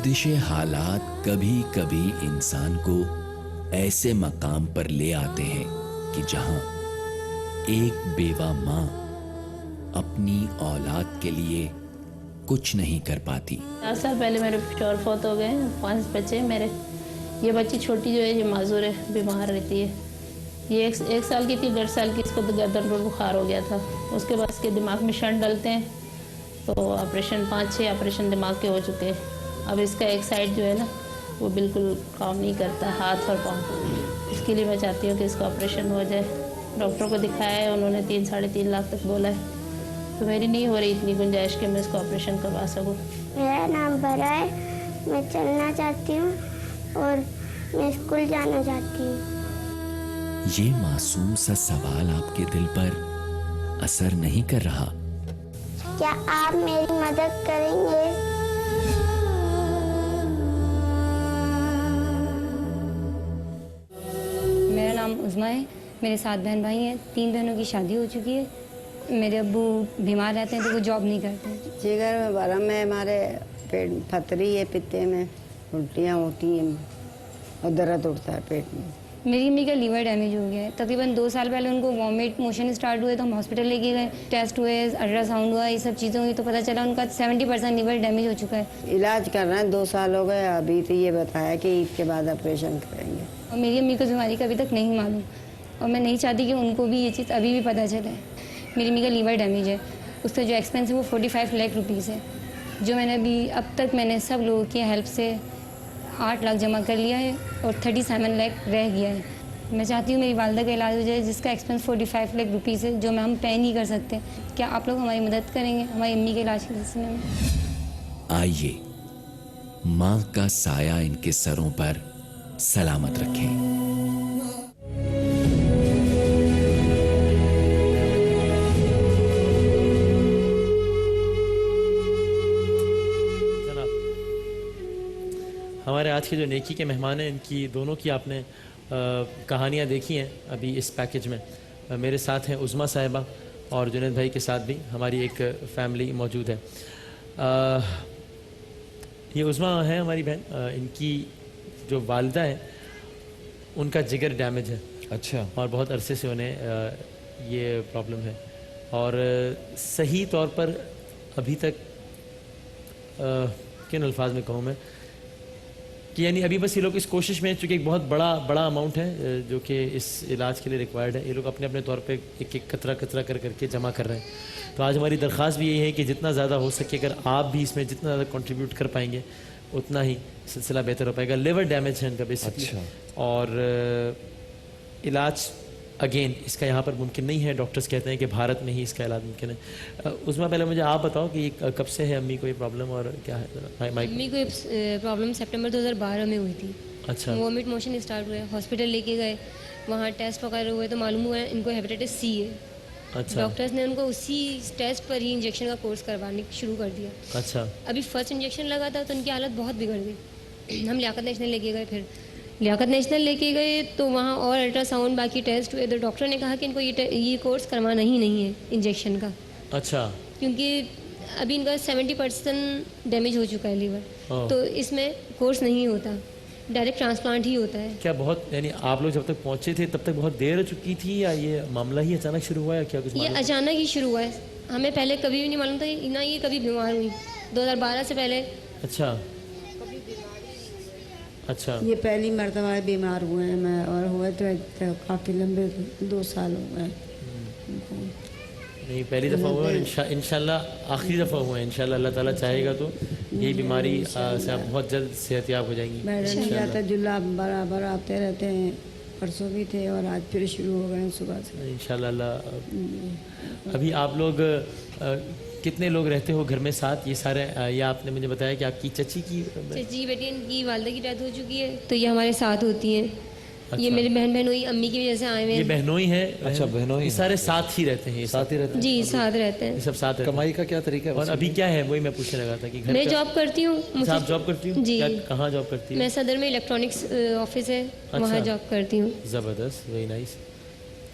گردش حالات کبھی کبھی انسان کو ایسے مقام پر لے آتے ہیں کہ جہاں ایک بیوہ ماں اپنی اولاد کے لیے کچھ نہیں کر پاتی. 4 سال پہلے میرے شوہر فوت ہو گئے. 5 بچے میرے. یہ بچی چھوٹی جو ہے یہ معذور ہے, بیمار رہتی ہے. یہ 1 سال کی تھی, 1.5 سال کی. اس کو تو گردن پر بخار ہو گیا تھا. اس کے بعد اس کے دماغ میں شنٹ ڈلتے ہیں تو آپریشن 5-6 آپریشن دماغ کے ہو چکے ہیں. اب اس کا ایک سائڈ جو ہے نا وہ بالکل کام نہیں کرتا, ہاتھ اور پاؤں. اس کے لیے میں چاہتی ہوں کہ اس کا آپریشن ہو جائے. ڈاکٹر کو دکھایا ہے, انہوں نے 3-3.5 لاکھ تک بولا ہے. تو میری نہیں ہو رہی اتنی گنجائش کہ میں اس کو آپریشن کروا سکوں. میرا نام برا ہے. میں چلنا چاہتی ہوں اور میں اسکول جانا چاہتی ہوں. یہ معصوم سا سوال آپ کے دل پر اثر نہیں کر رہا؟ کیا آپ میری مدد کریں گے؟ میرا نام عظمیٰ ہے. میرے 7 بہن بھائی ہیں. 3 بہنوں کی شادی ہو چکی ہے. میرے ابو بیمار رہتے ہیں تو وہ جاب نہیں کرتے. جگر میں ورم ہے, ہمارے پیٹ پتھری ہے, پتے میں الٹیاں ہوتی ہیں اور درد اٹھتا ہے پیٹ میں. میری امی کا لیور ڈیمیج ہو گیا ہے. تقریباً 2 سال پہلے ان کو وامٹ موشن اسٹارٹ ہوئے تو ہم ہاسپٹل لے کے گئے. ٹیسٹ ہوئے, الٹرا ساؤنڈ ہوا, یہ سب چیزیں ہوئی تو پتہ چلا ان کا 70% لیور ڈیمیج ہو چکا ہے. علاج کر رہے ہیں, 2 سال ہو گئے. ابھی تو یہ بتایا کہ عید کے بعد آپریشن کریں گے. اور میری امی کو بیماری کا ابھی تک نہیں معلوم, اور میں نہیں چاہتی کہ ان کو بھی یہ چیز ابھی بھی پتہ چلے. میری امی کا لیور ڈیمیج ہے. اس کا جو ایکسپینس ہے وہ 45 لاکھ روپیز ہے. جو میں نے اب تک میں نے سب لوگوں کی ہیلپ سے 8 لاکھ جمع کر لیا ہے اور 37 لاکھ رہ گیا ہے. میں چاہتی ہوں میری والدہ کا علاج ہو جائے جس کا ایکسپینس 45 لاکھ روپیز ہے, جو ہم پے نہیں کر سکتے. کیا آپ لوگ ہماری مدد کریں گے ہماری امی کے علاج کے سلسلے میں؟ آئیے ماں کا سایہ ان کے سروں پر سلامت رکھیں. ہمارے آج کے جو نیکی کے مہمان ہیں, ان کی دونوں کی آپ نے کہانیاں دیکھی ہیں ابھی اس پیکج میں. میرے ساتھ ہیں عظمیٰ صاحبہ, اور جنید بھائی کے ساتھ بھی ہماری ایک فیملی موجود ہے. یہ عظمیٰ ہے ہماری بہن. ان کی جو والدہ ہے ان کا جگر ڈیمیج ہے. اچھا. اور بہت عرصے سے انہیں یہ پرابلم ہے, اور صحیح طور پر ابھی تک کن الفاظ میں کہوں میں کہ یعنی ابھی بس یہ لوگ اس کوشش میں, چونکہ ایک بہت بڑا اماؤنٹ ہے جو کہ اس علاج کے لیے ریکوائرڈ ہے, یہ لوگ اپنے اپنے طور پہ ایک قطرہ کر کے جمع کر رہے ہیں. تو آج ہماری درخواست بھی یہی ہے کہ جتنا زیادہ ہو سکے اگر آپ بھی اس میں جتنا زیادہ کنٹریبیوٹ کر پائیں گے اتنا ہی سلسلہ بہتر ہو پائے گا. لیور ڈیمیج ہے ان کا بیسکلی. اور علاج اگین اس کا یہاں پر ممکن نہیں ہے. ڈاکٹرز کہتے ہیں کہ بھارت میں ہی اس کا علاج ممکن ہے. عظمیٰ پہلے مجھے آپ بتاؤ کہ یہ کب سے ہے امی کو یہ پرابلم, اور کیا ہے؟ امی کو یہ پرابلم سپٹمبر 2012 میں ہوئی تھی. اچھا. وامٹ موشن اسٹارٹ ہوئے, ہاسپٹل لے کے گئے, وہاں ٹیسٹ وغیرہ ہوئے تو معلوم ہوا ان کو ہیپیٹائٹس سی ہے. اچھا. ڈاکٹرز نے ان کو اسی ٹیسٹ پر ہی انجیکشن کا کورس کروانے شروع کر دیا. اچھا. ابھی فرسٹ انجیکشن لگا تھا تو ان کی حالت بہت بگڑ گئی. ہم لیاقت نیشنل لے کے گئے. پھر لیاقت نیشنل لے کے گئے تو وہاں اور الٹرا ساؤنڈ باقی ٹیسٹ ہوئے تو ڈاکٹر نے کہا کہ ان کو یہ کورس کروانا ہی نہیں ہے انجیکشن کا. اچھا. کیونکہ ابھی ان کا 70% ڈیمیج ہو چکا ہے لیور, تو اس میں کورس نہیں ہوتا, ڈائریکٹ ٹرانسپلانٹ ہی ہوتا ہے. کیا بہت یعنی آپ لوگ جب تک پہنچے تھے تب تک بہت دیر ہو چکی تھی, یا یہ معاملہ ہی اچانک شروع ہوا, یا کیا کچھ؟ یہ اچانک ہی شروع ہوا ہے. ہمیں پہلے کبھی بھی نہیں معلوم تھا نہ یہ کبھی بیمار ہوئی 2012 سے پہلے. اچھا. اچھا. یہ پہلی مرتبہ بیمار ہوئے ہیں میں, اور ہوئے تو کافی لمبے 2 سال ہو گئے. نہیں پہلی دفعہ ہوا, انشاءاللہ آخری دفعہ ہوا ہے. انشاءاللہ اللہ تعالیٰ چاہے گا تو یہ بیماری سے آپ بہت جلد صحت یاب ہو جائیں گی. بیٹھا نہیں جاتا, جلا برابر آتے رہتے ہیں. پرسوں بھی تھے اور آج پھر شروع ہو گئے ہیں صبح سے. انشاءاللہ اللہ. ابھی آپ لوگ کتنے لوگ رہتے ہو گھر میں ساتھ؟ یہ سارے, یہ آپ نے مجھے بتایا کہ آپ کی چچی بیٹی ان کی والدہ کی ڈیتھ ہو چکی ہے تو یہ ہمارے ساتھ ہوتی ہیں. یہ میرے بہنوئی امی کی وجہ سے آئے ہوئے ہیں. یہ بہنوئی ہیں. اچھا بہنوئی. یہ سارے ساتھ ہی رہتے ہیں؟ ساتھ ہی رہتے ہیں. جی ساتھ رہتے ہیں. یہ سب ساتھ. کمائی کا کیا طریقہ ہے؟ اور ابھی کیا ہے وہی میں پوچھنے لگا تھا کہ میں جاب کرتی ہوں. آپ جاب کرتی ہوں؟ جی. کہاں جاب کرتی ہوں؟ میں صدر میں الیکٹرانکس آفس ہے وہاں جاب کرتی ہوں. زبردست, ویری نائس.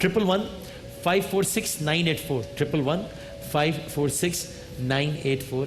111 546 984, 111 546 984.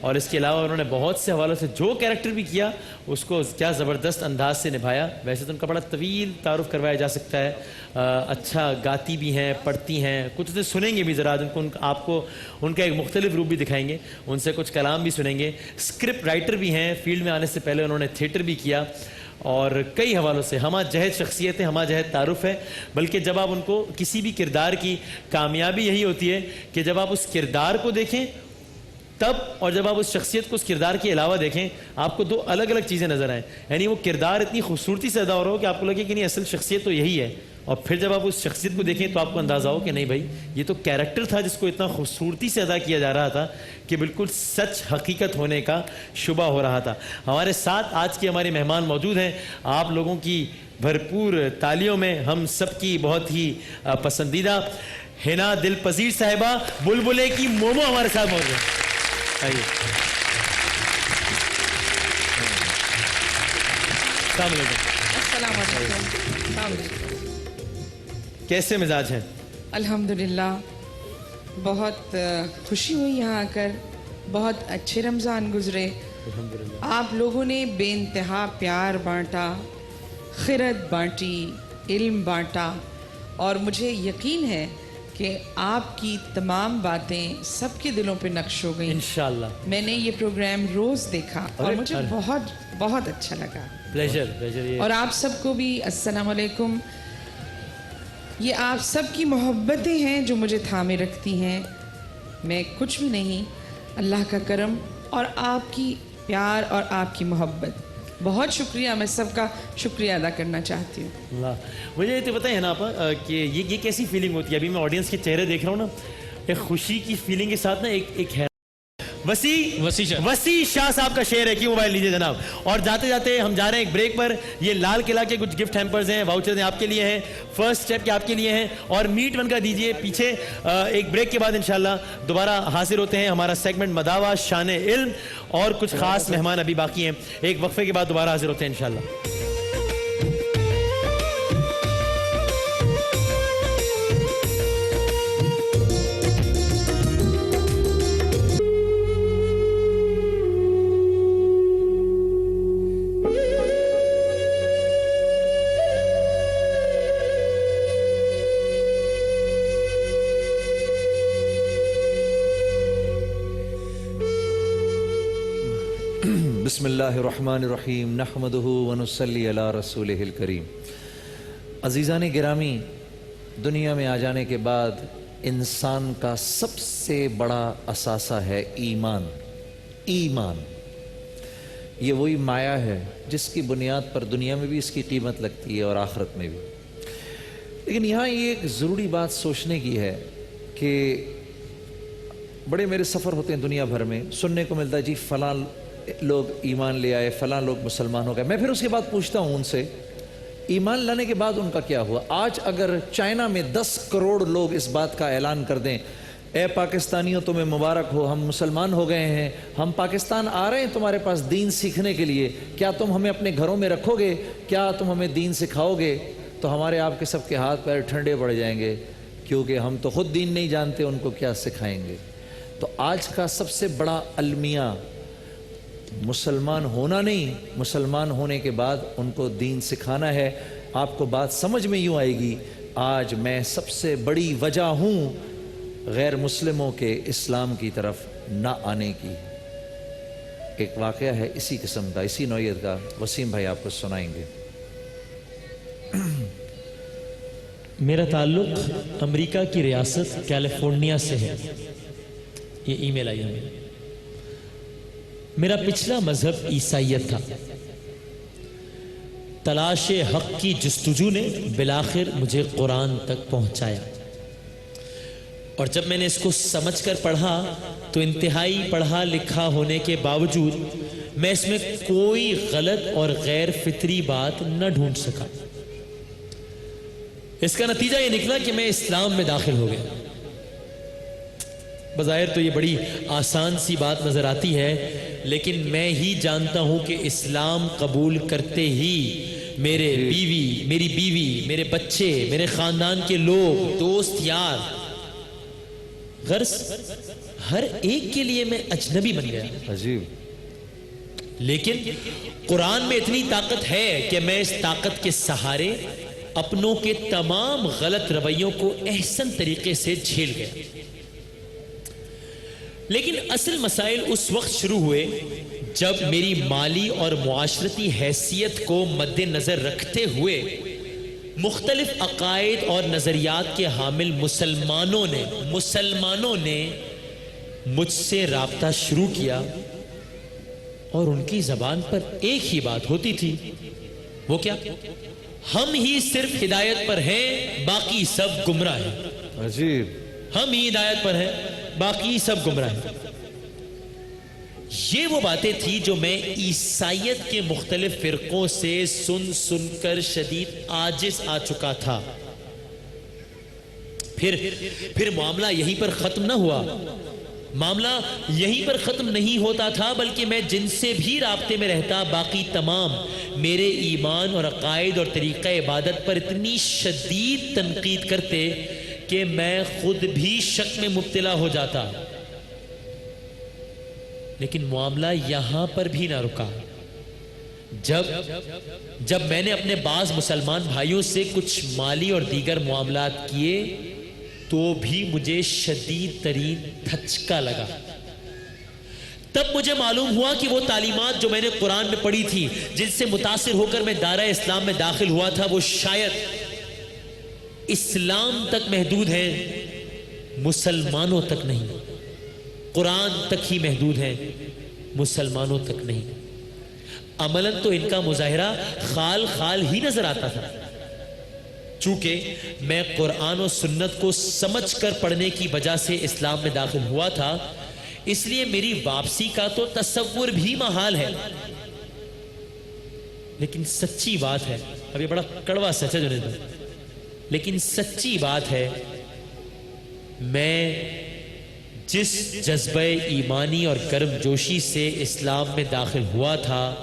اور اس کے علاوہ انہوں نے بہت سے حوالوں سے جو کیریکٹر بھی کیا اس کو کیا زبردست انداز سے نبھایا. ویسے تو ان کا بڑا طویل تعارف کروایا جا سکتا ہے. اچھا گاتی بھی ہیں, پڑھتی ہیں, کچھ سے سنیں گے بھی ذرا, آپ کو ان کا ایک مختلف روپ بھی دکھائیں گے, ان سے کچھ کلام بھی سنیں گے. اسکرپٹ رائٹر بھی ہیں, فیلڈ میں آنے سے پہلے انہوں نے تھیٹر بھی کیا, اور کئی حوالوں سے ہمہ جہت شخصیتیں, ہمہ جہت تعارف ہے. بلکہ جب آپ ان کو کسی بھی کردار کی کامیابی یہی ہوتی ہے کہ جب آپ اس کردار کو دیکھیں تب, اور جب آپ اس شخصیت کو اس کردار کے علاوہ دیکھیں, آپ کو دو الگ الگ چیزیں نظر آئیں. یعنی وہ کردار اتنی خوبصورتی سے ادا ہو رہا ہو کہ آپ کو لگے کہ نہیں اصل شخصیت تو یہی ہے, اور پھر جب آپ اس شخصیت کو دیکھیں تو آپ کو اندازہ ہو کہ نہیں بھائی یہ تو کیریکٹر تھا جس کو اتنا خوبصورتی سے ادا کیا جا رہا تھا کہ بالکل سچ حقیقت ہونے کا شبہ ہو رہا تھا. ہمارے ساتھ آج کے ہمارے مہمان موجود ہیں. آپ لوگوں کی بھرپور تالیوں میں ہم سب کی بہت ہی پسندیدہ حنا دل پذیر صاحبہ بلبلے کی مومو ہمارے ساتھ موجود ہیں. آئیے. السلام علیکم. السلام علیکم. کیسے مزاج ہیں؟ الحمدللہ بہت خوشی ہوئی یہاں آ کر, بہت اچھے رمضان گزرے. آپ لوگوں نے بے انتہا پیار بانٹا, خیرت بانٹی, علم بانٹا, اور مجھے یقین ہے کہ آپ کی تمام باتیں سب کے دلوں پہ نقش ہو گئیں انشاءاللہ. میں نے یہ پروگرام روز دیکھا اور مجھے بہت بہت اچھا لگا. پلیجر. اور آپ سب کو بھی السلام علیکم. یہ آپ سب کی محبتیں ہیں جو مجھے تھامے رکھتی ہیں. میں کچھ بھی نہیں, اللہ کا کرم اور آپ کی پیار اور آپ کی محبت. بہت شکریہ, میں سب کا شکریہ ادا کرنا چاہتی ہوں. اللہ, مجھے یہ تو بتائیں نا آپ کہ یہ کیسی فیلنگ ہوتی ہے؟ ابھی میں آڈینس کے چہرے دیکھ رہا ہوں نا, ایک خوشی کی فیلنگ کے ساتھ نا ایک ہے. وسیع شاہ صاحب کا شعر ہے کہ موبائل لیجیے جناب. اور جاتے جاتے ہم جا رہے ہیں ایک بریک پر. یہ لال قلعہ کے کچھ گفٹ ہیمپرز ہیں, واؤچرز ہیں, آپ کے لیے ہیں. فرسٹ اسٹیپ کے آپ کے لیے ہیں, اور میٹ ون کا دیجیے پیچھے. ایک بریک کے بعد انشاءاللہ دوبارہ حاضر ہوتے ہیں. ہمارا سیگمنٹ مداوا شان علم, اور کچھ خاص مہمان ابھی باقی ہیں. ایک وقفے کے بعد دوبارہ حاضر ہوتے ہیں انشاءاللہ. بسم اللہ الرحمن الرحیم نحمدہ ونصلی علی رسولہ الکریم. عزیزان گرامی, دنیا میں آ جانے کے بعد انسان کا سب سے بڑا اثاثہ ہے ایمان. ایمان یہ وہی مایا ہے جس کی بنیاد پر دنیا میں بھی اس کی قیمت لگتی ہے اور آخرت میں بھی. لیکن یہاں یہ ایک ضروری بات سوچنے کی ہے کہ بڑے میرے سفر ہوتے ہیں دنیا بھر میں, سننے کو ملتا ہے جی فلاں لوگ ایمان لے آئے, فلاں لوگ مسلمان ہو گئے. میں پھر اس کے بعد پوچھتا ہوں ان سے ایمان لانے کے بعد ان کا کیا ہوا. آج اگر چائنا میں 10 کروڑ لوگ اس بات کا اعلان کر دیں, اے پاکستانیوں تمہیں مبارک ہو, ہم مسلمان ہو گئے ہیں, ہم پاکستان آ رہے ہیں تمہارے پاس دین سیکھنے کے لیے, کیا تم ہمیں اپنے گھروں میں رکھو گے, کیا تم ہمیں دین سکھاؤ گے, تو ہمارے آپ کے سب کے ہاتھ پیر ٹھنڈے پڑ جائیں گے, کیونکہ ہم تو خود دین نہیں جانتے, ان کو کیا سکھائیں گے. تو آج کا سب سے بڑا المیہ مسلمان ہونا نہیں, مسلمان ہونے کے بعد ان کو دین سکھانا ہے. آپ کو بات سمجھ میں یوں آئے گی, آج میں سب سے بڑی وجہ ہوں غیر مسلموں کے اسلام کی طرف نہ آنے کی. ایک واقعہ ہے اسی قسم کا, اسی نوعیت کا, وسیم بھائی آپ کو سنائیں گے. میرا تعلق امریکہ کی ریاست کیلیفورنیا سے ہے. یہ ای میل آئی ہے. میرا پچھلا مذہب عیسائیت تھا. تلاش حق کی جستجو نے بالآخر مجھے قرآن تک پہنچایا, اور جب میں نے اس کو سمجھ کر پڑھا تو انتہائی پڑھا لکھا ہونے کے باوجود میں اس میں کوئی غلط اور غیر فطری بات نہ ڈھونڈ سکا. اس کا نتیجہ یہ نکلا کہ میں اسلام میں داخل ہو گیا. بظاہر تو یہ بڑی آسان سی بات نظر آتی ہے, لیکن میں ہی جانتا ہوں کہ اسلام قبول کرتے ہی میری بیوی, میرے بچے, میرے خاندان کے لوگ, دوست, یار, غرض ہر ایک کے لیے میں اجنبی بن گیا. عجیب. لیکن قرآن میں اتنی طاقت ہے کہ میں اس طاقت کے سہارے اپنوں کے تمام غلط رویوں کو احسن طریقے سے جھیل گیا. لیکن اصل مسائل اس وقت شروع ہوئے جب میری مالی اور معاشرتی حیثیت کو مد نظر رکھتے ہوئے مختلف عقائد اور نظریات کے حامل مسلمانوں نے مجھ سے رابطہ شروع کیا اور ان کی زبان پر ایک ہی بات ہوتی تھی. وہ کیا؟ ہم ہی صرف ہدایت پر ہیں، باقی سب گمراہ ہیں. عجیب. ہم ہی ہدایت پر ہیں، باقی سب گمراہ ہیں. یہ وہ باتیں تھی جو میں عیسائیت کے مختلف فرقوں سے سن کر شدید عاجز آ چکا تھا. پھر معاملہ یہیں پر ختم نہ ہوا. معاملہ یہیں پر ختم نہیں ہوتا تھا، بلکہ میں جن سے بھی رابطے میں رہتا باقی تمام میرے ایمان اور عقائد اور طریقہ عبادت پر اتنی شدید تنقید کرتے کہ میں خود بھی شک میں مبتلا ہو جاتا. لیکن معاملہ یہاں پر بھی نہ رکا. جب میں نے اپنے بعض مسلمان بھائیوں سے کچھ مالی اور دیگر معاملات کیے تو بھی مجھے شدید ترین دھچکا لگا. تب مجھے معلوم ہوا کہ وہ تعلیمات جو میں نے قرآن میں پڑھی تھی، جن سے متاثر ہو کر میں دائرہ اسلام میں داخل ہوا تھا، وہ شاید اسلام تک محدود ہیں، مسلمانوں تک نہیں. قرآن تک ہی محدود ہیں، مسلمانوں تک نہیں. عملاً تو ان کا مظاہرہ خال ہی نظر آتا تھا. چونکہ میں قرآن و سنت کو سمجھ کر پڑھنے کی وجہ سے اسلام میں داخل ہوا تھا، اس لیے میری واپسی کا تو تصور بھی محال ہے. لیکن سچی بات ہے، اب یہ بڑا کڑوا سچ ہے جنید بھائی، لیکن سچی بات ہے، میں جس جذبہ ایمانی اور گرم جوشی سے اسلام میں داخل ہوا تھا،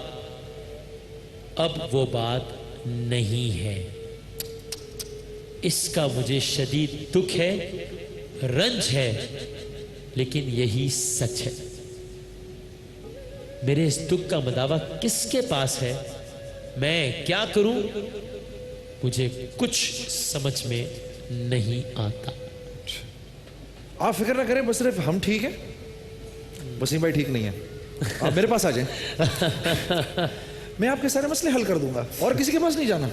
اب وہ بات نہیں ہے. اس کا مجھے شدید دکھ ہے، رنج ہے، لیکن یہی سچ ہے. میرے اس دکھ کا مداوع کس کے پاس ہے؟ میں کیا کروں؟ مجھے کچھ سمجھ میں نہیں آتا. آپ فکر نہ کریں، بس صرف ہم ٹھیک ہیں، وسیم بھائی ٹھیک نہیں ہے. آپ میرے پاس آ جائیں، میں آپ کے سارے مسئلے حل کر دوں گا، اور کسی کے پاس نہیں جانا.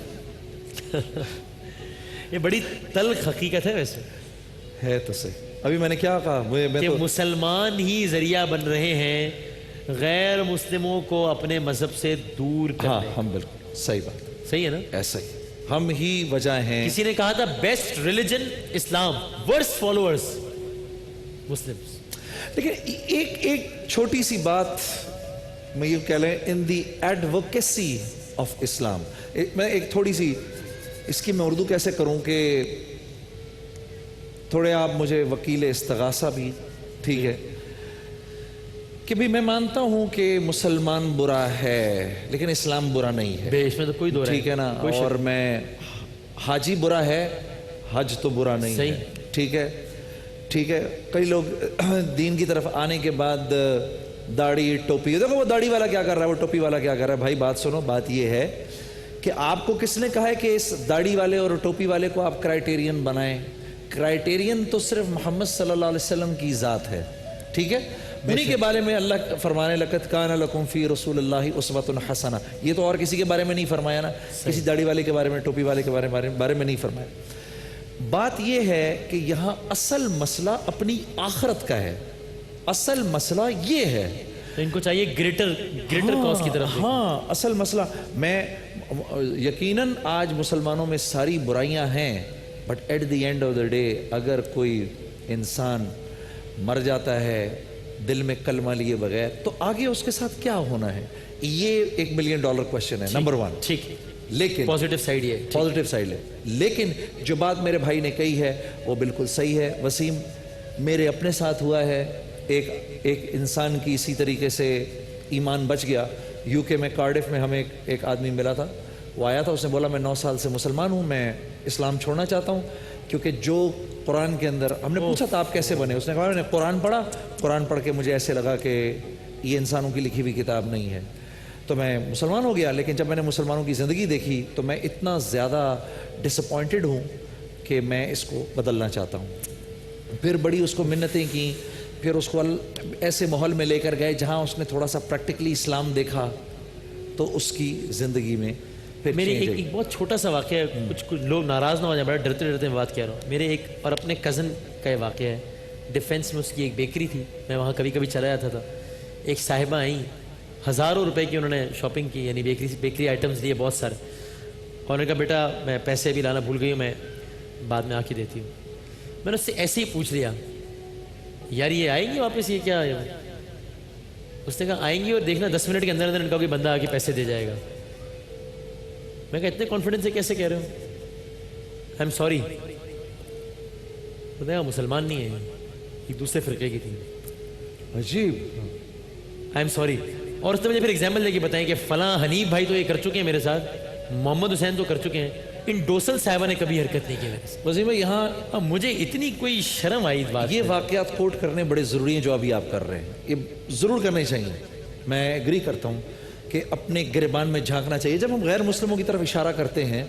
یہ بڑی تلخ حقیقت ہے. ویسے ہے تو صحیح. ابھی میں نے کیا کہا کہ مسلمان ہی ذریعہ بن رہے ہیں غیر مسلموں کو اپنے مذہب سے دور کرنے. ہاں ہم بالکل صحیح بات، صحیح ہے نا؟ ایسا ہی ہم ہی وجہ ہیں. کسی نے کہا تھا بیسٹ ریلیجن اسلام، ورسٹ فالوورز مسلمز. لیکن ایک چھوٹی سی بات میں یہ کہہ لیں، ان دی ایڈوکیسی آف اسلام، میں ایک تھوڑی سی اس کی میں اردو کیسے کروں کہ تھوڑے آپ مجھے وکیل استغاثہ بھی، ٹھیک ہے، کہ بھی میں مانتا ہوں کہ مسلمان برا ہے لیکن اسلام برا نہیں ہے. اس میں تو کوئی دو رائے، ٹھیک ہے نا؟ اور میں حاجی برا ہے، حج تو برا نہیں ہے. ٹھیک ہے، ٹھیک ہے. کئی لوگ دین کی طرف آنے کے بعد داڑھی ٹوپی، دیکھو وہ داڑھی والا کیا کر رہا ہے، وہ ٹوپی والا کیا کر رہا ہے. بھائی بات سنو، بات یہ ہے کہ آپ کو کس نے کہا ہے کہ اس داڑھی والے اور ٹوپی والے کو آپ کرائٹیرین بنائیں؟ کرائٹیرین تو صرف محمد صلی اللہ علیہ وسلم کی ذات ہے. ٹھیک ہے، انہی کے بارے میں اللہ فرمانے لقد کان لکم فی رسول اللہ اسوۃ حسنہ. یہ تو اور کسی کے بارے میں نہیں فرمایا نا، کسی داڑھی والے کے بارے میں، ٹوپی والے کے بارے میں نہیں فرمایا. بات یہ ہے کہ یہاں اصل مسئلہ اپنی آخرت کا ہے. اصل مسئلہ یہ ہے، ان کو چاہیے گریٹر کاز کی طرف. ہاں اصل مسئلہ، میں یقیناً آج مسلمانوں میں ساری برائیاں ہیں، but at the end of the day اگر کوئی انسان مر جاتا ہے دل میں کلمہ لیے بغیر تو آگے اس کے ساتھ کیا ہونا ہے؟ یہ $1 ملین کویسچن ہے، نمبر 1. ٹھیک، لیکن پازیٹیو سائیڈ یہ پازیٹیو سائیڈ ہے. لیکن جو بات میرے بھائی نے کہی ہے وہ بالکل صحیح ہے. وسیم، میرے اپنے ساتھ ہوا ہے، ایک انسان کی اسی طریقے سے ایمان بچ گیا. UK میں کارڈف میں ہمیں ایک آدمی ملا تھا، وہ آیا تھا، اس نے بولا میں 9 سال سے مسلمان ہوں، میں اسلام چھوڑنا چاہتا ہوں کیونکہ جو قرآن کے اندر ہم نے پوچھا تھا آپ کیسے بنے, اس نے کہا میں نے قرآن پڑھا, قرآن پڑھ کے مجھے ایسے لگا کہ یہ انسانوں کی لکھی ہوئی کتاب نہیں ہے, تو میں مسلمان ہو گیا. لیکن جب میں نے مسلمانوں کی زندگی دیکھی تو میں اتنا زیادہ ڈس اپوائنٹڈ ہوں کہ میں اس کو بدلنا چاہتا ہوں. پھر بڑی اس کو منتیں کیں, پھر اس کو ایسے ماحول میں لے کر گئے جہاں اس نے تھوڑا سا پریکٹیکلی اسلام دیکھا تو اس کی زندگی میں پھر میری ایک بہت چھوٹا سا واقعہ ہے, کچھ لوگ ناراض نہ ہو جائیں, بڑا ڈرتے ڈرتے میں بات کہہ رہا ہوں. میرے ایک اور اپنے کزن کا یہ واقعہ ہے, ڈیفینس میں اس کی ایک بیکری تھی, میں وہاں کبھی کبھی چلا جاتا تھا. ایک صاحبہ آئیں, ہزاروں روپے کی انہوں نے شاپنگ کی, یعنی بیکری آئٹمس لیے بہت سارے, اور انہوں نے کہا بیٹا میں پیسے بھی لانا بھول گئی ہوں, میں بعد میں آ کے دیتی ہوں. میں نے اس سے ایسے ہی پوچھ لیا یار یہ آئیں گی واپس, یہ کیا ہے؟ اس نے کہا آئیں گی اور دیکھنا 10 منٹ کے اندر اندر ان کا کوئی بندہ آ کے پیسے دے جائے گا. میں کہا اتنے کانفیڈنس سے کیسے کہہ رہے ہو؟ I am sorry. تو مسلمان نہیں ہے, ایک دوسرے فرقے کی تھی. عجیب. I am sorry. اور اس نے مجھے پھر ایگزامپل دے کے بتائیں کہ فلاں حنیف بھائی تو یہ کر چکے ہیں میرے ساتھ, محمد حسین تو کر چکے ہیں, ان ڈوسل صاحبہ نے کبھی حرکت نہیں کی میرے ساتھ. وسیم بھائی یہاں اب مجھے اتنی کوئی شرم آئی بات, یہ واقعات کوٹ کرنے بڑے ضروری ہیں جو ابھی آپ کر رہے ہیں, یہ ضرور کرنے چاہیے. میں ایگری کرتا ہوں کہ اپنے گریبان میں جھانکنا چاہیے جب ہم غیر مسلموں کی طرف اشارہ کرتے ہیں.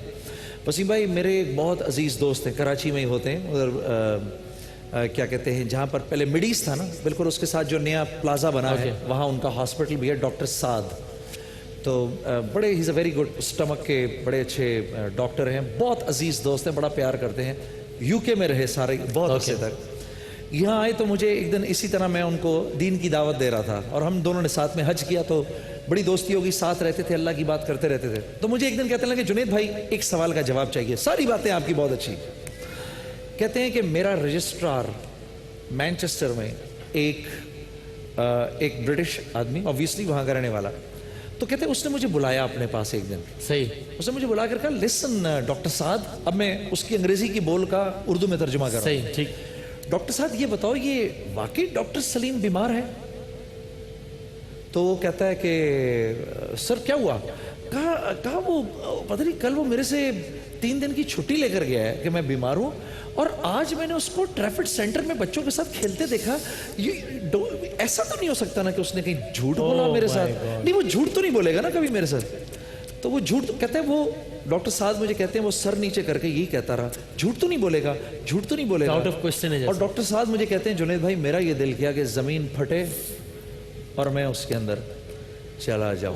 وسیم بھائی میرے ایک بہت عزیز دوست ہیں, کراچی میں ہی ہوتے ہیں, ادھر کیا کہتے ہیں جہاں پر پہلے مڈیز تھا نا, بالکل اس کے ساتھ جو نیا پلازا بنا ہے وہاں ان کا ہاسپٹل بھی ہے, ڈاکٹر سعد. تو بڑے ہی از اے ویری گڈ اسٹمک کے بڑے اچھے ڈاکٹر ہیں, بہت عزیز دوست ہیں, بڑا پیار کرتے ہیں. یو کے میں رہے سارے بہت عرصے تک. یہاں آئے تو مجھے ایک دن اسی طرح میں ان کو دین کی دعوت دے رہا تھا, اور ہم دونوں نے ساتھ میں حج کیا, تو بڑی دوستی ہوگی, ساتھ رہتے تھے, اللہ کی بات کرتے رہتے تھے. تو مجھے ایک دن کہتے ہیں کہ جنید بھائی ایک سوال کا جواب چاہیے, ساری باتیں آپ کی بہت اچھی. کہتے ہیں کہ میرا رجسٹرار مینچسٹر میں ایک برٹش آدمی, آبویسلی وہاں کا رہنے والا, تو کہتے ہیں اس نے مجھے بلایا اپنے پاس ایک دن. صحیح. اس نے مجھے بلا کر کہا لسن ڈاکٹر سعد, اب میں اس کی انگریزی کی بول کا اردو میں ترجمہ کر رہا ہوں. صحیح, ٹھیک. ڈاکٹر صاحب یہ بتاؤ یہ واقعی ڈاکٹر سلیم بیمار ہے؟ تو وہ کہتا ہے کہ سر کیا ہوا؟ کہا وہ پتہ نہیں کل وہ میرے سے 3 دن کی چھٹی لے کر گیا ہے کہ میں بیمار ہوں, اور آج میں نے اس کو ٹریفک سینٹر میں بچوں کے ساتھ کھیلتے دیکھا. ایسا تو نہیں ہو سکتا نا کہ اس نے کہیں جھوٹ بولا میرے ساتھ؟ نہیں وہ جھوٹ تو نہیں بولے گا نا کبھی میرے ساتھ. تو وہ جھوٹ کہتا ہے, وہ ڈاکٹر صاحب مجھے کہتے ہیں وہ سر نیچے کر کے یہی کہتا رہا, جھوٹ تو نہیں بولے گا, جھوٹ تو نہیں بولے گا. آؤٹ آف کوسچن ہے. اور ڈاکٹر صاحب مجھے کہتے ہیں جنید بھائی میرا یہ دل کیا کہ زمین پھٹے اور میں اس کے اندر چلا جاؤں.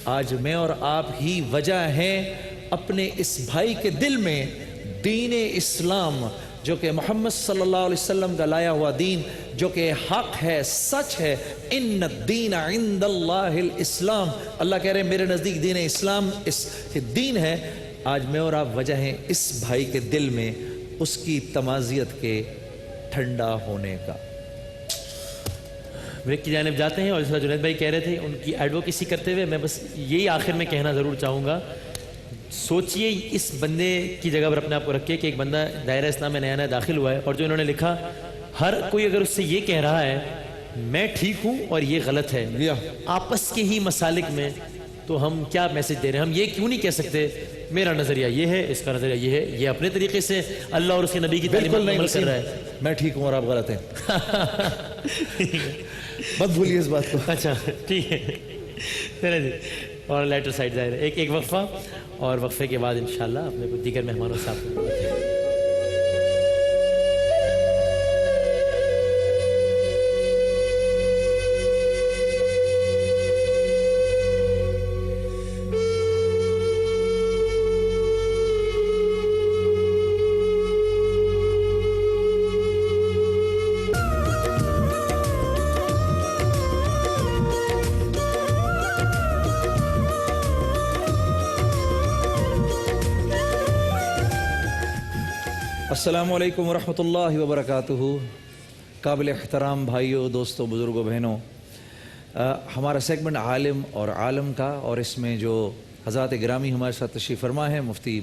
آج میں اور آپ ہی وجہ ہیں اپنے اس بھائی کے دل میں دین اسلام, جو کہ محمد صلی اللہ علیہ وسلم کا لایا ہوا دین, جو کہ حق ہے, سچ ہے. ان الدین عند اللہ الاسلام, اللہ کہہ رہے ہیں میرے نزدیک دین اسلام اس دین ہے. آج میں اور آپ وجہ ہیں اس بھائی کے دل میں اس کی تمازیت کے ٹھنڈا ہونے کا. بریک کی جانب جاتے ہیں, اور جس طرح جنید بھائی کہہ رہے تھے ان کی ایڈوکیسی کرتے ہوئے میں بس یہی آخر میں کہنا ضرور چاہوں گا, سوچئے اس بندے کی جگہ پر اپنے آپ کو رکھیے کہ ایک بندہ دائرہ اسلام میں نیا نیا داخل ہوا ہے, اور جو انہوں نے لکھا ہر کوئی اگر اس سے یہ کہہ رہا ہے میں ٹھیک ہوں اور یہ غلط ہے آپس کے ہی مسالک میں, تو ہم کیا میسج دے رہے ہیں؟ ہم یہ کیوں نہیں کہہ سکتے میرا نظریہ یہ ہے, اس کا نظریہ یہ ہے, یہ اپنے طریقے سے اللہ اور اس کے نبی کی تعلیمات پر عمل کر رہا ہے. میں ٹھیک ہوں اور آپ غلط ہیں, مت بھولیے اس بات کو. اچھا ٹھیک ہے, چلے جی. اور لیٹر سائڈ ظاہر ہے ایک وقفہ, اور وقفے کے بعد انشاءاللہ اپنے کو دیگر مہمانوں سے آپ کو السلام علیکم ورحمۃ اللہ وبرکاتہ. قابل احترام بھائیوں, دوستوں, بزرگوں, بہنوں, ہمارا سیگمنٹ عالم اور عالم کا, اور اس میں جو حضرات گرامی ہمارے ساتھ تشریف فرما ہیں, مفتی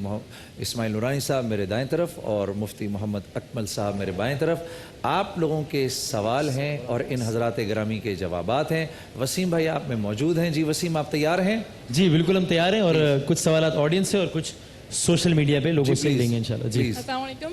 اسماعیل نورانی صاحب میرے دائیں طرف اور مفتی محمد اکمل صاحب میرے بائیں طرف. آپ لوگوں کے سوال ہیں اور ان حضرات گرامی کے جوابات ہیں. وسیم بھائی آپ میں موجود ہیں. جی وسیم آپ تیار ہیں؟ جی بالکل ہم تیار ہیں, اور کچھ سوالات آڈینس سے اور کچھ سوشل میڈیا پہ لوگوں سے لیں گے انشاءاللہ. جی السلام علیکم.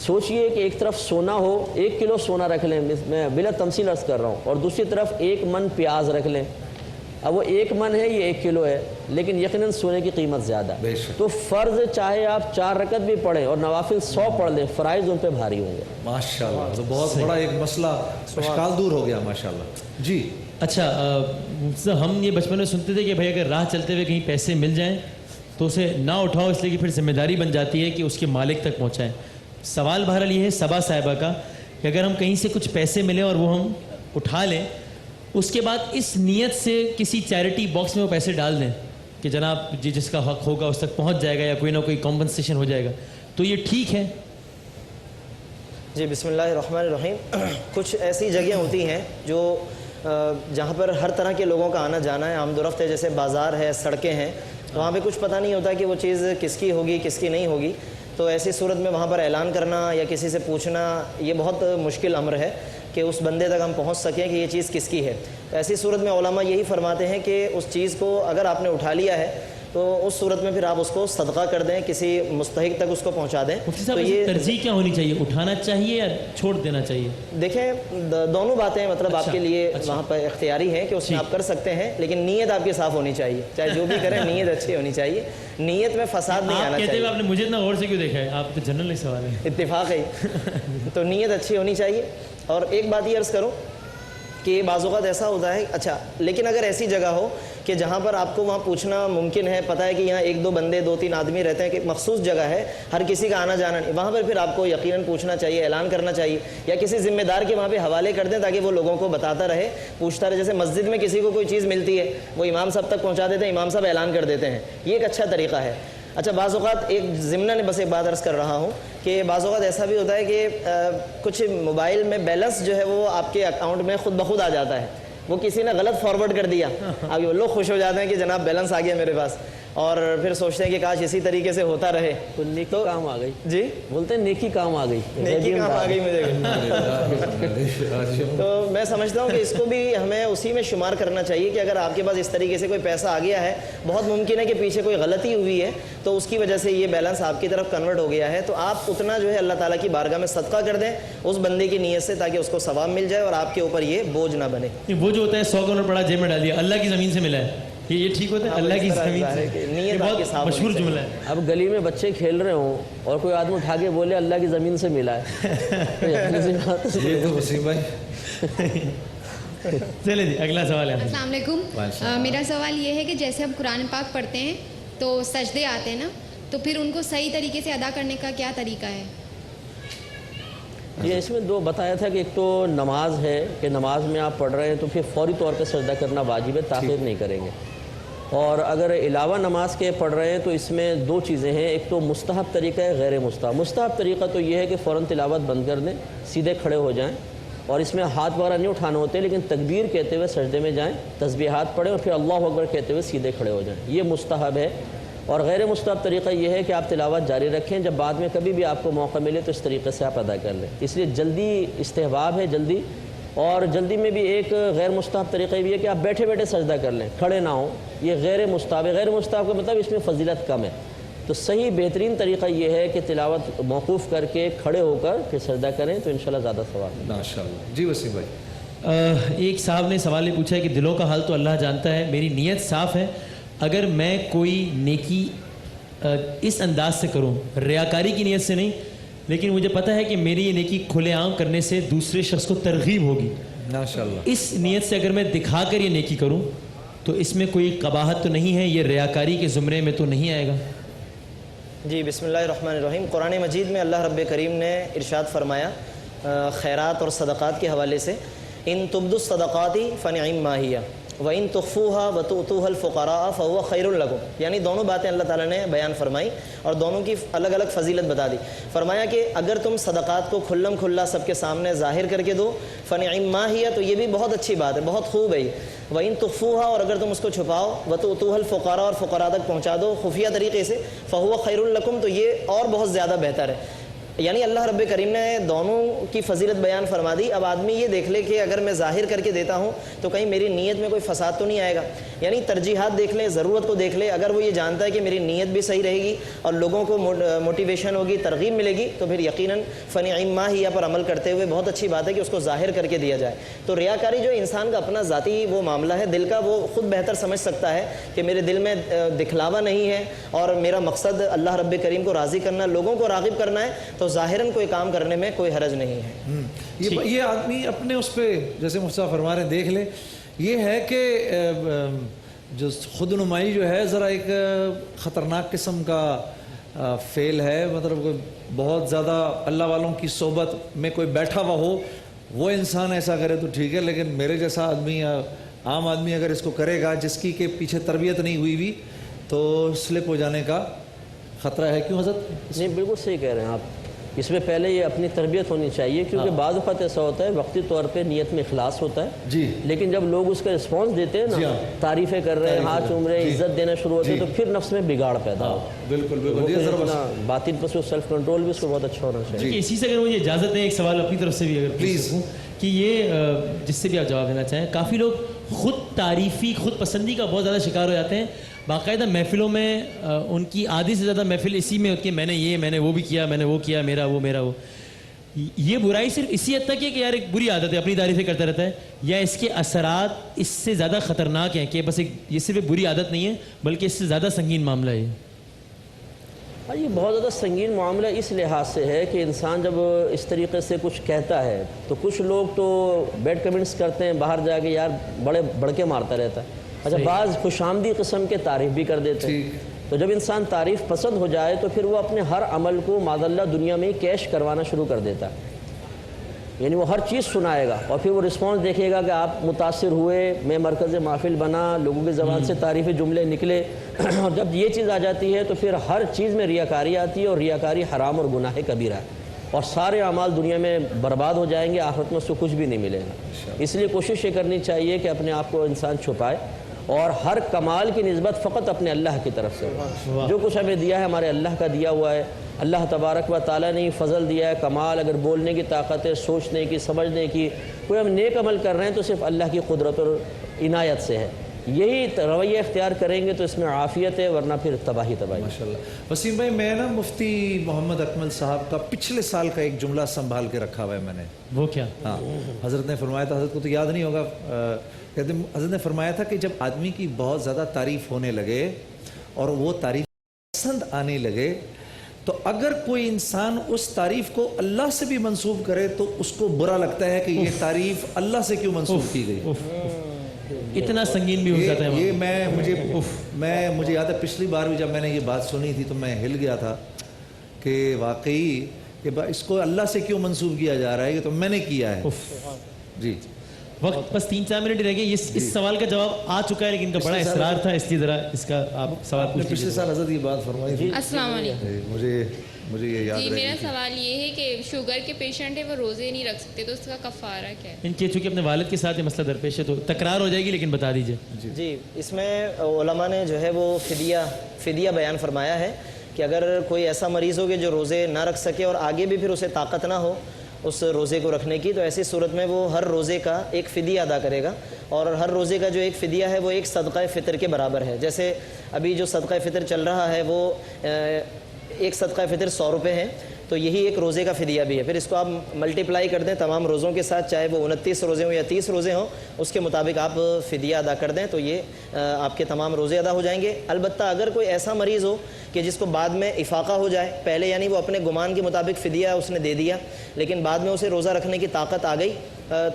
سوچئے کہ ایک طرف سونا ہو 1 کلو سونا رکھ لیں, میں بلا تمثیل عرض کر رہا ہوں, اور دوسری طرف 1 من پیاز رکھ لیں. اب وہ 1 من ہے, یہ 1 کلو ہے, لیکن یقیناً سونے کی قیمت زیادہ ہے. تو فرض چاہے آپ 4 رکعت بھی پڑھیں اور نوافل 100 پڑھ لیں, فرائض ان پہ بھاری ہوں گے. ماشاءاللہ, تو بہت بڑا ایک مسئلہ اشکال دور ہو گیا ماشاءاللہ. جی اچھا, ہم یہ بچپن میں سنتے تھے کہ بھائی اگر راہ چلتے ہوئے کہیں پیسے مل جائیں تو اسے نہ اٹھاؤ, اس لیے کہ پھر ذمہ داری بن جاتی ہے کہ اس کے مالک تک پہنچائیں. سوال بہرحال یہ ہے صبا صاحبہ کا کہ اگر ہم کہیں سے کچھ پیسے ملیں اور وہ ہم اٹھا لیں, اس کے بعد اس نیت سے کسی چیریٹی باکس میں وہ پیسے ڈال دیں کہ جناب جی جس کا حق ہوگا اس تک پہنچ جائے گا یا کوئی نہ کوئی کمپنسیشن ہو جائے گا, تو یہ ٹھیک ہے؟ جی بسم اللہ الرحمن الرحیم. کچھ ایسی جگہیں ہوتی ہیں جو جہاں پر ہر طرح کے لوگوں کا آنا جانا ہے, آمد و رفت ہے, جیسے بازار ہے, سڑکیں ہیں, وہاں پہ کچھ پتہ نہیں ہوتا کہ وہ چیز کس کی ہوگی کس کی نہیں ہوگی. تو ایسی صورت میں وہاں پر اعلان کرنا یا کسی سے پوچھنا یہ بہت مشکل امر ہے کہ اس بندے تک ہم پہنچ سکیں کہ یہ چیز کس کی ہے. ایسی صورت میں علماء یہی فرماتے ہیں کہ اس چیز کو اگر آپ نے اٹھا لیا ہے تو اس صورت میں پھر آپ اس کو صدقہ کر دیں, کسی مستحق تک اس کو پہنچا دیں. تو یہ ترجیح کیا ہونی چاہیے, اٹھانا چاہیے یا چھوڑ دینا چاہیے؟ دیکھیں دونوں باتیں مطلب آپ کے لیے وہاں پر اختیاری ہیں کہ اس میں آپ کر سکتے ہیں, لیکن نیت آپ کی صاف ہونی چاہیے. چاہے جو بھی کریں نیت اچھی ہونی چاہیے, نیت میں فساد نہیں آنا چاہیے. آپ نے مجھے اتنا غور سے کیوں دیکھا ہے, آپ تو جنرل سوال ہے. اتفاق ہے. تو نیت اچھی ہونی چاہیے. اور ایک بات یہ عرض کروں کہ بعض اوقات ایسا ہوتا ہے, اچھا لیکن اگر ایسی جگہ ہو کہ جہاں پر آپ کو وہاں پوچھنا ممکن ہے, پتہ ہے کہ یہاں 1-2 بندے 2-3 آدمی رہتے ہیں, کہ مخصوص جگہ ہے, ہر کسی کا آنا جانا نہیں, وہاں پر پھر آپ کو یقیناً پوچھنا چاہیے, اعلان کرنا چاہیے, یا کسی ذمہ دار کے وہاں پہ حوالے کر دیں تاکہ وہ لوگوں کو بتاتا رہے, پوچھتا رہے. جیسے مسجد میں کسی کو کوئی چیز ملتی ہے وہ امام صاحب تک پہنچا دیتے ہیں, امام صاحب اعلان کر دیتے ہیں, یہ ایک اچھا طریقہ ہے. اچھا بعض اوقات ایک ضمناً بس ایک بات عرض کر رہا ہوں کہ بعض اوقات ایسا بھی ہوتا ہے کہ کچھ موبائل میں بیلنس جو ہے وہ آپ کے اکاؤنٹ میں خود بخود آ جاتا ہے, وہ کسی نے غلط فارورڈ کر دیا, اب یہ لوگ خوش ہو جاتے ہیں کہ جناب بیلنس آ گیا میرے پاس, اور پھر سوچتے ہیں کہ کاش اسی طریقے سے ہوتا رہے. تو نیکی کام آ گئی. جی بولتے ہیں نیکی کام آ گئی, نیکی کام آ گئی مجھے. تو میں سمجھتا ہوں کہ اس کو بھی ہمیں اسی میں شمار کرنا چاہیے کہ اگر آپ کے پاس اس طریقے سے کوئی پیسہ آ گیا ہے, بہت ممکن ہے کہ پیچھے کوئی غلطی ہوئی ہے تو اس کی وجہ سے یہ بیلنس آپ کی طرف کنورٹ ہو گیا ہے, تو آپ اتنا جو ہے اللہ تعالیٰ کی بارگاہ میں صدقہ کر دیں اس بندے کی نیت سے, تاکہ اس کو ثواب مل جائے اور آپ کے اوپر یہ بوجھ نہ بنے. وہ جو ہوتا ہے 100 کا نوٹ پڑا جیب میں ڈال دیا, اللہ کی زمین سے ملا ہے, یہ ٹھیک ہوتا ہے؟ اللہ کی زمین سے, یہ بہت مشہور جملہ ہے. اب گلی میں بچے کھیل رہے ہوں اور کوئی آدمی اٹھا کے بولے اللہ کی زمین سے ملا ہے, یہ تو وسیم بھائی. چلے جی اگلا سوال ہے. السلام علیکم. میرا سوال یہ ہے کہ جیسے ہم قرآن پاک پڑھتے ہیں تو سجدے آتے ہیں نا, تو پھر ان کو صحیح طریقے سے ادا کرنے کا کیا طریقہ ہے؟ یہ اس میں 2 بتایا تھا کہ ایک تو نماز ہے کہ نماز میں آپ پڑھ رہے ہیں تو پھر فوری طور پہ سجدہ کرنا واجب ہے, تاخیر نہیں کریں گے. اور اگر علاوہ نماز کے پڑھ رہے ہیں تو اس میں 2 چیزیں ہیں, ایک تو مستحب طریقہ ہے, غیر مستحب. مستحب طریقہ تو یہ ہے کہ فوراً تلاوت بند کر دیں, سیدھے کھڑے ہو جائیں, اور اس میں ہاتھ وغیرہ نہیں اٹھانے ہوتے, لیکن تکبیر کہتے ہوئے سجدے میں جائیں, تسبیحات پڑھیں اور پھر اللہ اکبر کہتے ہوئے سیدھے کھڑے ہو جائیں, یہ مستحب ہے. اور غیر مستحب طریقہ یہ ہے کہ آپ تلاوت جاری رکھیں, جب بعد میں کبھی بھی آپ کو موقع ملے تو اس طریقے سے آپ ادا کر لیں. اس لیے جلدی استحباب ہے, جلدی. اور جلدی میں بھی ایک غیر مستحب طریقہ یہ ہے کہ آپ بیٹھے بیٹھے سجدہ کر لیں, کھڑے نہ ہوں, یہ غیر مستحب ہے. غیر مستحب کا مطلب اس میں فضیلت کم ہے. تو صحیح بہترین طریقہ یہ ہے کہ تلاوت موقوف کر کے کھڑے ہو کر پھر سجدہ کریں تو انشاءاللہ زیادہ ثواب ہے. ماشاءاللہ. جی وسیم بھائی. ایک صاحب نے سوال یہ پوچھا ہے کہ دلوں کا حال تو اللہ جانتا ہے, میری نیت صاف ہے, اگر میں کوئی نیکی اس انداز سے کروں, ریاکاری کی نیت سے نہیں, لیکن مجھے پتہ ہے کہ میری یہ نیکی کھلے عام کرنے سے دوسرے شخص کو ترغیب ہوگی, ماشاءاللہ, اس نیت سے اگر میں دکھا کر یہ نیکی کروں تو اس میں کوئی قباحت تو نہیں ہے, یہ ریاکاری کے زمرے میں تو نہیں آئے گا؟ جی بسم اللہ الرحمن الرحیم. قرآن مجید میں اللہ رب کریم نے ارشاد فرمایا خیرات اور صدقات کے حوالے سے, ان تبدوا الصدقات فنعم ما ہی وَإِن تُخْفُوهَا وَتُؤْتُوهَا الْفُقَرَاءَ فَهُوَ خَيْرٌ لَكُمْ. یعنی دونوں باتیں اللہ تعالیٰ نے بیان فرمائی اور دونوں کی الگ الگ فضیلت بتا دی. فرمایا کہ اگر تم صدقات کو کھلم کھلا سب کے سامنے ظاہر کر کے دو, فَنِعِمْ مَا هِيَ, تو یہ بھی بہت اچھی بات ہے, بہت خوب ہے. وَإِن تُخْفُوهَا, اور اگر تم اس کو چھپاؤ, وَتُؤْتُوهَا الْفُقَرَاءَ, اور فقراء تک پہنچا دو خفیہ طریقے سے, فَهُوَ خَيْرٌ لَكُمْ, تو یہ اور بہت زیادہ بہتر ہے. یعنی اللہ رب کریم نے دونوں کی فضیلت بیان فرما دی. اب آدمی یہ دیکھ لے کہ اگر میں ظاہر کر کے دیتا ہوں تو کہیں میری نیت میں کوئی فساد تو نہیں آئے گا. یعنی ترجیحات دیکھ لیں, ضرورت کو دیکھ لیں. اگر وہ یہ جانتا ہے کہ میری نیت بھی صحیح رہے گی اور لوگوں کو موٹیویشن ہوگی, ترغیب ملے گی, تو پھر یقیناً فنعم ما ہی پر عمل کرتے ہوئے بہت اچھی بات ہے کہ اس کو ظاہر کر کے دیا جائے. تو ریاکاری جو انسان کا اپنا ذاتی وہ معاملہ ہے دل کا, وہ خود بہتر سمجھ سکتا ہے کہ میرے دل میں دکھلاوا نہیں ہے اور میرا مقصد اللہ رب کریم کو راضی کرنا, لوگوں کو راغب کرنا ہے, تو ظاہراً کوئی کام کرنے میں کوئی حرج نہیں ہے. یہ آدمی اپنے اس پہ جیسے مفتی صاحب فرما رہے ہیں دیکھ لے, یہ ہے کہ جو خود نمائی جو ہے ذرا ایک خطرناک قسم کا فعل ہے. مطلب بہت زیادہ اللہ والوں کی صحبت میں کوئی بیٹھا ہوا ہو وہ انسان ایسا کرے تو ٹھیک ہے, لیکن میرے جیسا آدمی یا عام آدمی اگر اس کو کرے گا جس کی کہ پیچھے تربیت نہیں ہوئی بھی تو سلپ ہو جانے کا خطرہ ہے. کیوں حضرت؟ نہیں بالکل صحیح کہہ رہے ہیں آپ. اس میں پہلے یہ اپنی تربیت ہونی چاہیے, کیونکہ بعض وقت ایسا ہوتا ہے وقتی طور پہ نیت میں اخلاص ہوتا ہے جی, لیکن جب لوگ اس کا رسپانس دیتے ہیں نا, تعریفیں کر رہے ہیں, ہاتھ چوم رہے ہیں, عزت دینا شروع ہوتے ہیں, تو پھر نفس میں بگاڑ پیدا ہو. بالکل بالکل. باطن پر سیلف کنٹرول بھی اس کو بہت اچھا ہونا چاہیے. اسی سے اگر مجھے اجازت دیں ایک سوال اپنی طرف سے بھی اگر پلیز, کہ یہ جس سے بھی آپ جواب دینا چاہیں, کافی لوگ خود تعریفی خود پسندی کا بہت زیادہ شکار ہو جاتے ہیں. باقاعدہ محفلوں میں ان کی آدھی سے زیادہ محفل اسی میں ہوتی ہے, میں نے وہ بھی کیا, میں نے وہ کیا, میرا وہ. یہ برائی صرف اسی حد تک ہے کہ یار ایک بری عادت ہے, اپنی تعریفیں کرتا رہتا ہے, یا اس کے اثرات اس سے زیادہ خطرناک ہیں کہ بس یہ صرف ایک بری عادت نہیں ہے بلکہ اس سے زیادہ سنگین معاملہ ہے؟ یہ بہت زیادہ سنگین معاملہ اس لحاظ سے ہے کہ انسان جب اس طریقے سے کچھ کہتا ہے تو کچھ لوگ تو بیڈ کمنٹس کرتے ہیں, باہر جا کے یار بڑے بڑکے مارتا رہتا ہے. اچھا, بعض خوش آمدی قسم کے تعریف بھی کر دیتے ہیں. تو جب انسان تعریف پسند ہو جائے تو پھر وہ اپنے ہر عمل کو معاذ اللہ دنیا میں کیش کروانا شروع کر دیتا ہے. یعنی وہ ہر چیز سنائے گا اور پھر وہ رسپانس دیکھے گا کہ آپ متاثر ہوئے, میں مرکز محفل بنا, لوگوں کی زبان سے تعریفی جملے نکلے. اور جب یہ چیز آ جاتی ہے تو پھر ہر چیز میں ریاکاری آتی ہے, اور ریاکاری حرام اور گناہ کبیرہ ہے, اور سارے اعمال دنیا میں برباد ہو جائیں گے, آخرت میں اس کو کچھ بھی نہیں ملے گا. اس لیے کوشش یہ کرنی چاہیے کہ اپنے آپ کو انسان چھپائے اور ہر کمال کی نسبت فقط اپنے اللہ کی طرف سے. جو کچھ ہمیں دیا ہے ہمارے اللہ کا دیا ہوا ہے. اللہ تبارک و تعالیٰ نے فضل دیا ہے, کمال اگر بولنے کی طاقت ہے, سوچنے کی, سمجھنے کی, کوئی ہم نیک عمل کر رہے ہیں تو صرف اللہ کی قدرت اور عنایت سے ہے. یہی رویہ اختیار کریں گے تو اس میں عافیت ہے, ورنہ پھر تباہی. ماشاءاللہ. وسیم بھائی, میں نا مفتی محمد اکمل صاحب کا پچھلے سال کا ایک جملہ سنبھال کے رکھا ہوا ہے میں نے. وہ کیا؟ ہاں, حضرت نے فرمایا تھا, حضرت کو تو یاد نہیں ہوگا, حضرت نے فرمایا تھا کہ جب آدمی کی بہت زیادہ تعریف ہونے لگے اور وہ تعریف پسند آنے لگے تو اگر کوئی انسان اس تعریف کو اللہ سے بھی منسوب کرے تو اس کو برا لگتا ہے کہ یہ تعریف اللہ سے کیوں منسوب کی گئی. اتنا سنگین بھی ہو جاتا ہے یہ. مجھے یاد ہے پچھلی بار بھی جب میں نے یہ بات سنی تھی تو میں ہل گیا تھا کہ واقعی کہ اس کو اللہ سے کیوں منسوب کیا جا رہا ہے, یہ تو میں نے کیا ہے. جی, وقت بس 3-4 منٹ رہ گئے. اس سوال کا جواب آ چکا ہے لیکن ان کا بڑا اصرار تھا, اس لیے ذرا اس کا آپ سوال پوچھ لیجیے. پچھلے سال حضرت یہ بات فرمائی تھی. السلام علیکم. مجھے یہ یاد جی, میرا سوال یہ ہے کہ شوگر کے پیشنٹ ہے, وہ روزے نہیں رکھ سکتے, تو اس کا کفارہ کیا ہے؟ ان کے چونکہ اپنے والد کے ساتھ یہ مسئلہ درپیش ہے تو تکرار ہو جائے گی, لیکن بتا دیجیے. جی, اس میں علماء نے جو ہے وہ فدیہ بیان فرمایا ہے کہ اگر کوئی ایسا مریض ہو کہ جو روزے نہ رکھ سکے اور آگے بھی پھر اسے طاقت نہ ہو اس روزے کو رکھنے کی, تو ایسی صورت میں وہ ہر روزے کا ایک فدیہ ادا کرے گا, اور ہر روزے کا جو ایک فدیہ ہے وہ ایک صدقہ فطر کے برابر ہے. جیسے ابھی جو صدقہ فطر چل رہا ہے وہ ایک صدقہ فطر 100 روپے ہے, تو یہی ایک روزے کا فدیہ بھی ہے. پھر اس کو آپ ملٹیپلائی کر دیں تمام روزوں کے ساتھ, چاہے وہ 29 روزے ہوں یا 30 روزے ہوں, اس کے مطابق آپ فدیہ ادا کر دیں تو یہ آپ کے تمام روزے ادا ہو جائیں گے. البتہ اگر کوئی ایسا مریض ہو کہ جس کو بعد میں افاقہ ہو جائے, پہلے یعنی وہ اپنے گمان کے مطابق فدیہ اس نے دے دیا لیکن بعد میں اسے روزہ رکھنے کی طاقت آ گئی,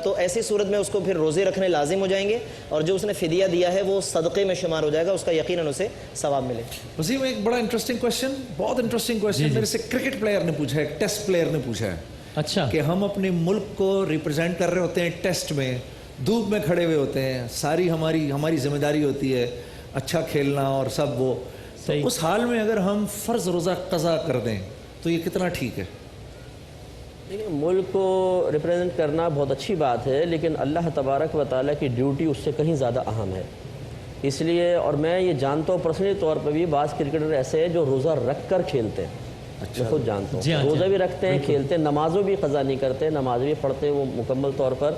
تو ایسی صورت میں اس کو پھر روزے رکھنے لازم ہو جائیں گے, اور جو اس نے فدیہ دیا ہے وہ صدقے میں شمار ہو جائے گا, اس کا یقیناً اسے ثواب ملے. وسیم, ایک بڑا انٹرسٹنگ کویشچن, بہت انٹرسٹنگ کویشچن میرے سے کرکٹ پلیئر نے پوچھا ہے, ٹیسٹ پلیئر نے پوچھا ہے. اچھا, کہ ہم اپنے ملک کو ریپرزینٹ کر رہے ہوتے ہیں ٹیسٹ میں, دھوپ میں کھڑے ہوئے ہوتے ہیں, ساری ہماری ذمہ داری ہوتی ہے اچھا کھیلنا اور سب وہ, تو اس حال میں اگر ہم فرض روزہ قضا کر دیں تو یہ کتنا ٹھیک ہے؟ دیکھیں, ملک کو ریپرزینٹ کرنا بہت اچھی بات ہے, لیکن اللہ تبارک و تعالیٰ کی ڈیوٹی اس سے کہیں زیادہ اہم ہے. اس لیے, اور میں یہ جانتا ہوں پرسنلی طور پہ بھی, بعض کرکٹر ایسے ہیں جو روزہ رکھ کر کھیلتے ہیں. میں خود جانتا ہوں, روزہ بھی رکھتے ہیں, کھیلتے ہیں, نمازوں بھی قضا نہیں کرتے, نماز بھی پڑھتے ہیں وہ مکمل طور پر,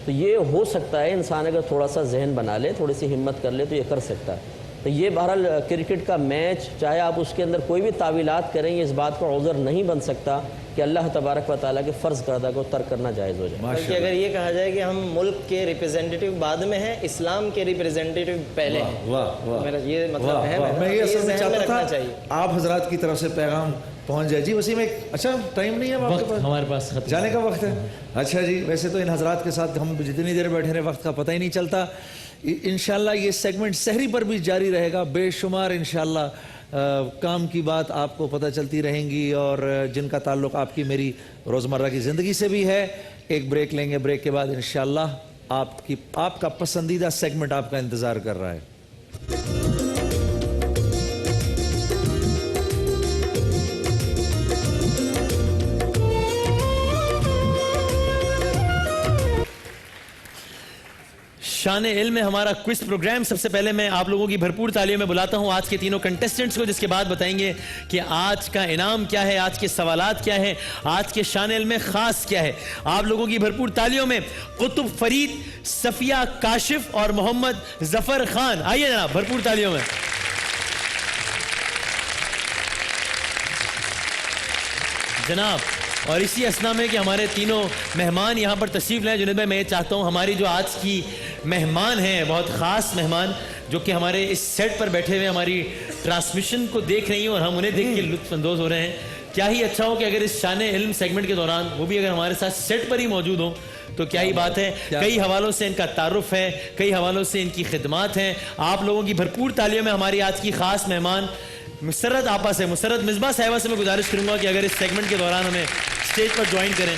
تو یہ ہو سکتا ہے انسان اگر تھوڑا سا ذہن بنا لے, تھوڑی سی ہمت کر لے تو یہ کر سکتا ہے. تو یہ بہرحال کرکٹ کا میچ چاہے آپ اس کے اندر کوئی بھی تعویلات کریں, یہ اس بات کا عذر نہیں بن سکتا کہ اللہ تبارک و تعالیٰ کے فرض کردہ کو ترک کرنا جائز ہو جائے. بلکہ اگر یہ کہا جائے کہ ہم ملک کے ریپریزنٹیٹیو بعد میں ہیں, اسلام کے ریپریزنٹیٹیو پہلے ہیں, میرا یہ مطلب ہے. میں یہ اصل میں چاہتا تھا چاہیے آپ حضرات کی طرف سے پیغام پہنچ جائے. جی وسیم, ایک اچھا ٹائم نہیں ہے آپ کے پاس؟ ہمارے پاس جانے کا وقت ہے. اچھا جی, ویسے تو ان حضرات کے ساتھ ہم جتنی دیر بیٹھے رہے وقت کا پتہ ہی نہیں چلتا. انشاءاللہ یہ سیگمنٹ سحری پر بھی جاری رہے گا. بے شمار انشاءاللہ کام کی بات آپ کو پتہ چلتی رہیں گی اور جن کا تعلق آپ کی میری روزمرہ کی زندگی سے بھی ہے. ایک بریک لیں گے, بریک کے بعد انشاءاللہ آپ کا پسندیدہ سیگمنٹ آپ کا انتظار کر رہا ہے. شان علم میں ہمارا کوئز پروگرام. سب سے پہلے میں آپ لوگوں کی بھرپور تالیوں میں بلاتا ہوں آج کے تینوں کنٹیسٹنٹس کو, جس کے بعد بتائیں گے کہ آج کا انعام کیا ہے, آج کے سوالات کیا ہے, آج کے شان علم میں خاص کیا ہے. آپ لوگوں کی بھرپور تالیوں میں قطب فرید, صفیہ کاشف اور محمد ظفر خان. آئیے جناب, بھرپور تالیوں میں. جناب, اور اسی اسنا میں کہ ہمارے تینوں مہمان یہاں پر تشریف لائیں. جنید بھائی, میں یہ چاہتا ہوں ہماری جو آج کی مہمان ہیں, بہت خاص مہمان جو کہ ہمارے اس سیٹ پر بیٹھے ہوئے ہماری ٹرانسمیشن کو دیکھ رہی ہیں اور ہم انہیں دیکھ کے لطف اندوز ہو رہے ہیں. کیا ہی اچھا ہو کہ اگر اس شان علم سیگمنٹ کے دوران وہ بھی اگر ہمارے ساتھ سیٹ پر ہی موجود ہوں تو کیا ہی بات ہے. کئی حوالوں سے ان کا تعارف ہے, کئی حوالوں سے ان کی خدمات ہیں. آپ لوگوں کی بھرپور تالیوں میں ہماری آج کی خاص مہمان مسرت آپا سے, مسرت مصباح صاحبہ سے میں گزارش کروں گا کہ اگر اس سیگمنٹ کے دوران ہمیں اسٹیج پر جوائن کریں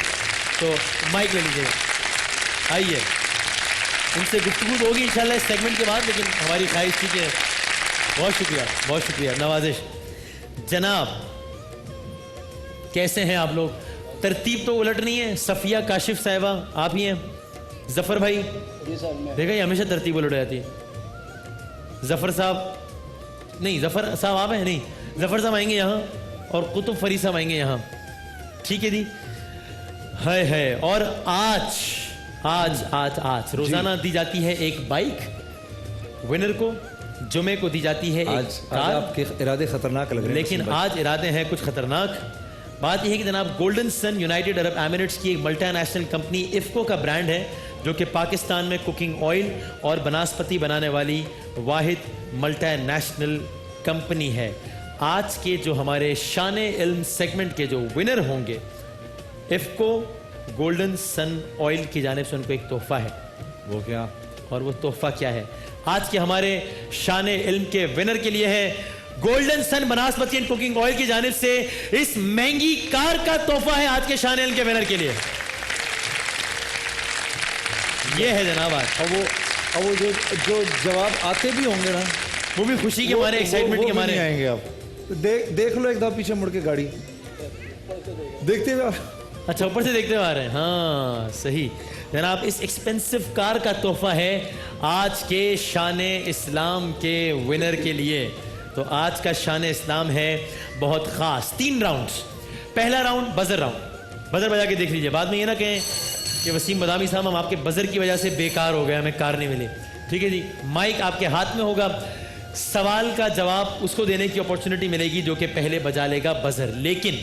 تو مائک لے لیجیے گا. آئیے, ان سے گفتگو ہوگی انشاءاللہ اس سیگمنٹ کے بعد, لیکن ہماری خواہش تھی کہ بہت شکریہ, بہت شکریہ, نوازش. جناب کیسے ہیں آپ لوگ؟ ترتیب تو الٹ نہیں ہے. صفیہ کاشف صاحبہ آپ ہی ہیں, ظفر بھائی دیکھا یہ ہمیشہ ترتیب الٹ جاتی ہے. ظفر صاحب نہیں, ظفر صاحب آپ ہیں نہیں, ظفر صاحب آئیں گے یہاں اور قطب فرید صاحب آئیں گے یہاں. ٹھیک ہے جی. ہے اور آج روزانہ دی جاتی ہے ایک بائک ونر کو, جمعے کو دی جاتی ہے ایک کار. آپ کے ارادے خطرناک لگ رہے ہیں, لیکن آج ارادے ہیں کچھ خطرناک. بات یہ ہے کہ جناب گولڈن سن یونائٹڈ عرب ایمریٹس کی ایک ملٹی نیشنل کمپنی افکو کا برانڈ ہے جو کہ پاکستان میں کوکنگ آئل اور بناسپتی بنانے والی واحد ملٹی نیشنل کمپنی ہے. آج کے جو ہمارے شان علم سیگمنٹ کے جو ونر ہوں گے, افکو گولڈن سن آئل کی جانب سے ان کو ایک تحفہ ہے. وہ کیا؟ اور وہ تحفہ کیا ہے؟ آج کے ہمارے شان علم کے ونر کے لیے ہے Golden Sun Banaspati and cooking oil کی جانب سے اس مہنگی کار کا تحفہ ہے آج کے شان علم کے ونر کے لیے. یہ ہے جناب آج. اور وہ جو جواب آتے بھی ہوں گے نا, وہ بھی خوشی کے ہمارے ایکسائٹمنٹ کے ہمارے آئیں گے. آپ دیکھ لو ایک دفعہ پیچھے مڑ کے گاڑی دیکھتے ہوئے. اچھا, اوپر سے دیکھتے ہوئے آ رہے ہیں. ہاں صحیح جناب, اس ایکسپینسو کار کا تحفہ ہے آج کے شان اسلام کے ونر کے لیے. تو آج کا شان اسلام ہے بہت خاص. 3 راؤنڈز. پہلا راؤنڈ بزر راؤنڈ, بزر بجا کے دیکھ لیجئے. بعد میں یہ نہ کہیں کہ وسیم بادامی صاحب ہم آپ کے بزر کی وجہ سے بیکار ہو گئے, ہمیں کار نہیں ملی. ٹھیک ہے جی, مائک آپ کے ہاتھ میں ہوگا. سوال کا جواب اس کو دینے کی اپورچونٹی ملے گی جو کہ پہلے بجا لے گا بزر. لیکن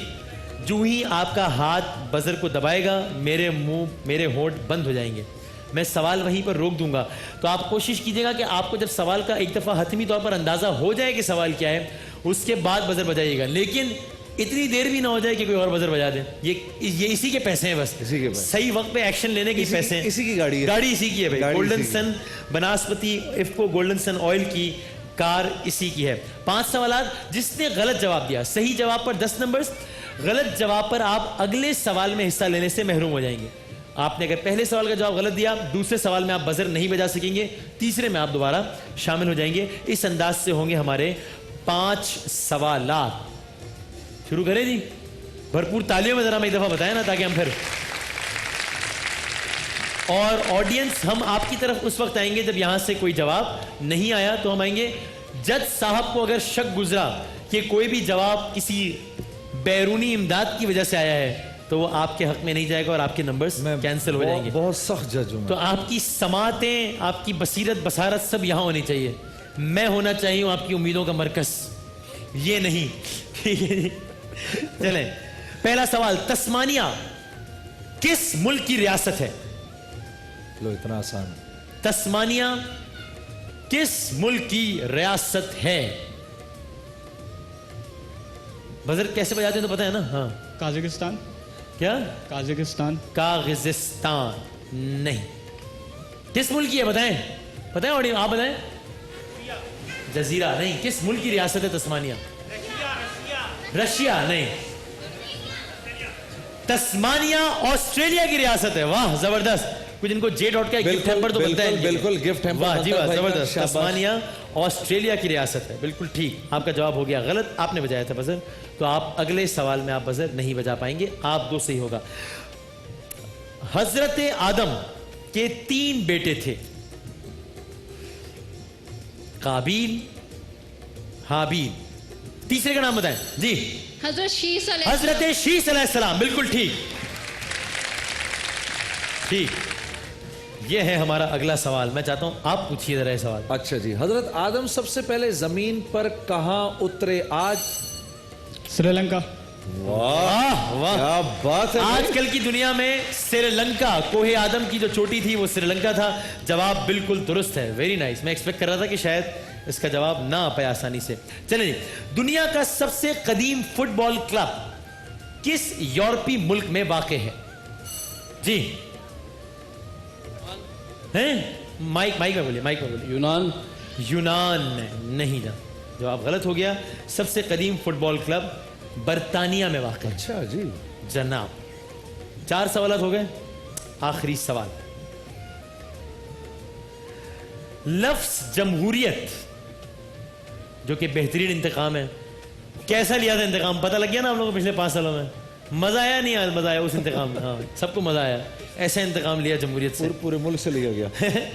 جو ہی آپ کا ہاتھ بزر کو دبائے گا میرے منہ میرے ہونٹ بند ہو جائیں گے, میں سوال وہیں پر روک دوں گا. تو آپ کوشش کیجئے گا کہ آپ کو جب سوال کا ایک دفعہ حتمی طور پر اندازہ ہو جائے کہ سوال کیا ہے, اس کے بعد بزر بجائیے گا. لیکن اتنی دیر بھی نہ ہو جائے کہ کوئی اور بزر بجا دے. یہ اسی کے پیسے ہیں, بس صحیح وقت پہ ایکشن لینے کے پیسے ہیں. اسی کی گاڑی ہے, گاڑی اسی کی ہے بھائی. Golden Sun banaspati IFFCO golden سن آئل کی کار اسی کی ہے. 5 سوالات. جس نے غلط جواب دیا, صحیح جواب پر 10 نمبرز, غلط جواب پر آپ اگلے سوال میں حصہ لینے سے محروم ہو جائیں گے. آپ نے اگر پہلے سوال کا جواب غلط دیا, دوسرے سوال میں آپ بزر نہیں بجا سکیں گے, تیسرے میں آپ دوبارہ شامل ہو جائیں گے. اس انداز سے ہوں گے ہمارے 5 سوالات. شروع کریں جی. بھرپور تالیوں میں ذرا میں ایک دفعہ بتائیں نا, تاکہ ہم پھر. اور آڈینس, ہم آپ کی طرف اس وقت آئیں گے جب یہاں سے کوئی جواب نہیں آیا تو ہم آئیں گے. جج صاحب کو اگر شک گزرا کہ کوئی بھی جواب کسی بیرونی امداد کی وجہ سے آیا ہے تو وہ آپ کے حق میں نہیں جائے گا اور آپ کے نمبرز کینسل ہو جائیں گے. بہت سخت جج ہوں. تو آپ کی سماعتیں, آپ کی بصیرت بصارت سب یہاں ہونی چاہیے. میں ہونا چاہیے ہوں آپ کی امیدوں کا مرکز, یہ نہیں. چلیں, پہلا سوال, تسمانیہ کس ملک کی ریاست ہے؟ لو اتنا آسان. تسمانیہ کس ملک کی ریاست ہے؟ بزر کیسے بجاتے ہیں تو پتہ ہے نا؟ ہاں, قازقستان. کیا؟ قازقستان. قازقستان نہیں. کس ملک کی ہے بتائیں؟ بتائیں آڈینس, آپ بتائیں. جزیرہ نہیں. کس ملک کی ریاست ہے تسمانیہ؟ رشیا نہیں. تسمانیہ آسٹریلیا کی ریاست ہے. واہ زبردست. کچھ ان کو جے ڈاٹ کا گفٹ ہیمپر تو بنتا ہے. بالکل گفٹ ہیمپر. واہ جی واہ زبردست. تسمانیہ آسٹریلیا کی ریاست ہے. بالکل ٹھیک. آپ کا جواب ہو گیا غلط, آپ نے بجایا تھا بزر, تو آپ اگلے سوال میں آپ بزر نہیں بجا پائیں گے. آپ دو صحیح ہوگا. حضرت آدم کے 3 بیٹے تھے, قابیل, حابیل. تیسرے کا نام بتائیں جی. حضرت شیس علیہ حضرت شیس علیہ السلام. بالکل ٹھیک. ٹھیک, یہ ہے ہمارا اگلا سوال. میں چاہتا ہوں آپ پوچھیے ذرا یہ سوال. اچھا جی, حضرت آدم سب سے پہلے زمین پر کہاں اترے؟ آج سری لنکا. واہ واہ, کیا بات ہے. آج کل کی دنیا میں سری لنکا, کوہ آدم کی جو چوٹی تھی وہ سری لنکا تھا. جواب بالکل درست ہے. Very nice. میں ایکسپیکٹ کر رہا تھا کہ شاید اس کا جواب نہ آ پائے آسانی سے. چلیں جی, دنیا کا سب سے قدیم فٹ بال کلب کس یورپی ملک میں واقع ہے؟ جی مائک میں بولیے, مائک میں بولیے. یونان. یونان میں نہیں جا, جواب غلط ہو گیا. سب سے قدیم فٹ بال کلب برطانیہ میں واقع ہے. اچھا جی جناب. 4 سوالات ہو گئے. آخری سوال, لفظ جمہوریت جو کہ بہترین انتقام ہے, کیسا لیا تھا انتقام؟ پتہ لگ گیا نا آپ لوگوں کو پچھلے 5 سالوں میں. مزہ آیا نہیں آیا؟ مزہ آیا اس انتقام میں. ہاں سب کو مزہ آیا. ایسا انتقام لیا جمہوریت سے. پورے ملک سے لیا گیا.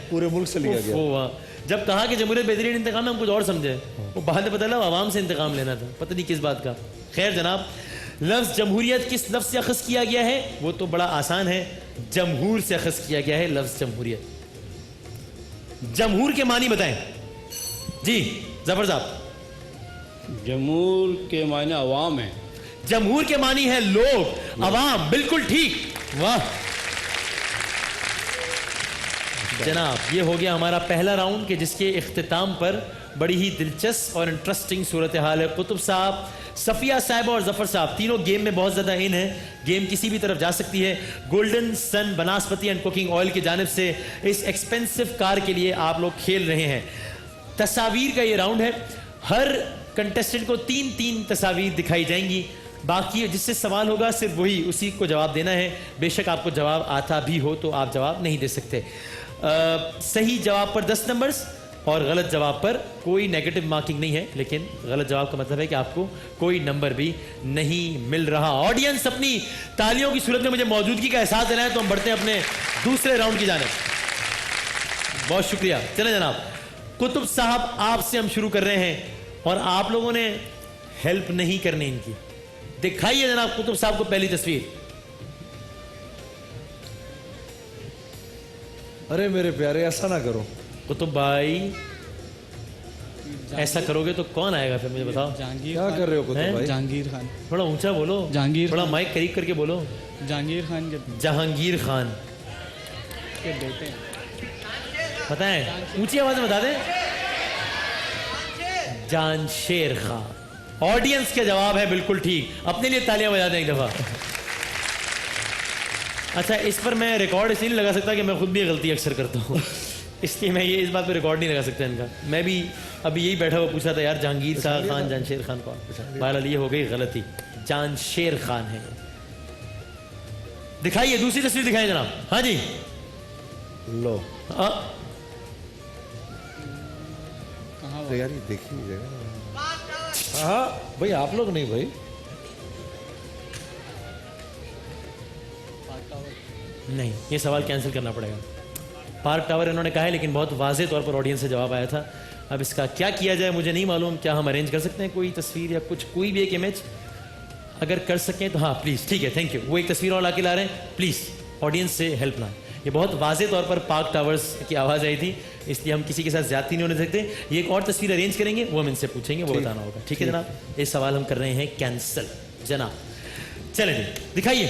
پورے ملک سے لیا گیا. جب کہا کہ جمہوریت بہترین انتقام ہے, ہم کچھ اور سمجھے. وہ بعد میں پتہ لگا عوام سے انتقام لینا تھا, پتہ نہیں کس بات کا. خیر جناب, لفظ جمہوریت کس لفظ سے اخذ کیا گیا ہے؟ وہ تو بڑا آسان ہے, جمہور سے اخذ کیا گیا ہے لفظ جمہوریت. جمہور کے معنی بتائیں جی ظفر صاحب. جمہور کے معنی عوام ہے. جمہور کے معنی ہے لوگ, عوام. بالکل ٹھیک. واہ جناب, یہ ہو گیا ہمارا پہلا راؤنڈ کہ جس کے اختتام پر بڑی ہی دلچسپ اور انٹرسٹنگ صورتحال ہے. قطب صاحب, صفیہ صاحبہ اور ظفر صاحب تینوں گیم میں بہت زیادہ ان ہیں. گیم کسی بھی طرف جا سکتی ہے. Golden Sun Banaspati and cooking oil کی جانب سے اس ایکسپینسو کار کے لیے آپ لوگ کھیل رہے ہیں. تصاویر کا یہ راؤنڈ ہے. ہر کنٹیسٹنٹ کو 3 تصاویر دکھائی جائیں گی. باقی جس سے سوال ہوگا صرف وہی اسی کو جواب دینا ہے. بے شک آپ کو جواب آتا بھی ہو تو آپ جواب نہیں دے سکتے. صحیح جواب پر 10 نمبرز اور غلط جواب پر کوئی نیگیٹو مارکنگ نہیں ہے, لیکن غلط جواب کا مطلب ہے کہ آپ کو کوئی نمبر بھی نہیں مل رہا. آڈینس اپنی تالیوں کی صورت میں مجھے موجودگی کا احساس دے رہا ہے, تو ہم بڑھتے ہیں اپنے دوسرے راؤنڈ کی جانب. بہت شکریہ. چلیں جناب, قطب صاحب آپ سے ہم شروع کر رہے ہیں اور آپ لوگوں نے ہیلپ نہیں کرنی ان کی. دکھائیے جناب قطب صاحب کو پہلی تصویر. ارے میرے پیارے ایسا نہ کرو. قطب بھائی ایسا کرو گے تو کون آئے گا پھر مجھے بتاؤ. کیا کر رہے ہو قطب بھائی؟ جہانگیر خان. تھوڑا اونچا بولو. جہانگیر. تھوڑا مائک قریب کر کے بولو. جہانگیر خان کے. جہانگیر خان کے بیٹے. بتائیں, اونچی آواز میں بتا دیں. جان شیر خان. آڈینس کا جواب ہے بالکل ٹھیک. اپنے لیے تالیاں بجا دیں ایک دفعہ. اچھا, اس پر میں ریکارڈ اس لیے نہیں لگا سکتا کہ میں خود بھی غلطی اکثر کرتا ہوں, اس لیے میں یہ اس بات پہ ریکارڈ نہیں لگا سکتا ان کا. میں بھی ابھی یہی بیٹھا ہوا پوچھا تھا یار جہانگیر صاحب خان جان شیر خان کون. بہرحال یہ ہو گئی غلطی. جان شیر خان ہے. دکھائیے دوسری تصویر دکھائیں جناب. ہاں جی لو کہاں دیکھیے. ہاں بھائی آپ لوگ نہیں بھائی. نہیں, یہ سوال کینسل کرنا پڑے گا. پارک ٹاور انہوں نے کہا ہے, لیکن بہت واضح طور پر آڈینس سے جواب آیا تھا. اب اس کا کیا کیا جائے مجھے نہیں معلوم. کیا ہم ارینج کر سکتے ہیں کوئی تصویر یا کچھ, کوئی بھی ایک امیج؟ اگر کر سکیں تو ہاں پلیز, ٹھیک ہے, تھینک یو. وہ ایک تصویر اور لا کے لا رہے ہیں, پلیز آڈینس سے ہیلپ نہ. یہ بہت واضح طور پر پاک ٹاورز کی آواز آئی تھی, اس لیے ہم کسی کے ساتھ زیادتی نہیں ہونے سکتے. یہ ایک اور تصویر ارینج کریں گے, وہ ہم ان سے پوچھیں گے, وہ بتانا ہوگا. ٹھیک ہے جناب, یہ سوال ہم کر رہے ہیں کینسل. جناب چلیں جی دکھائیے.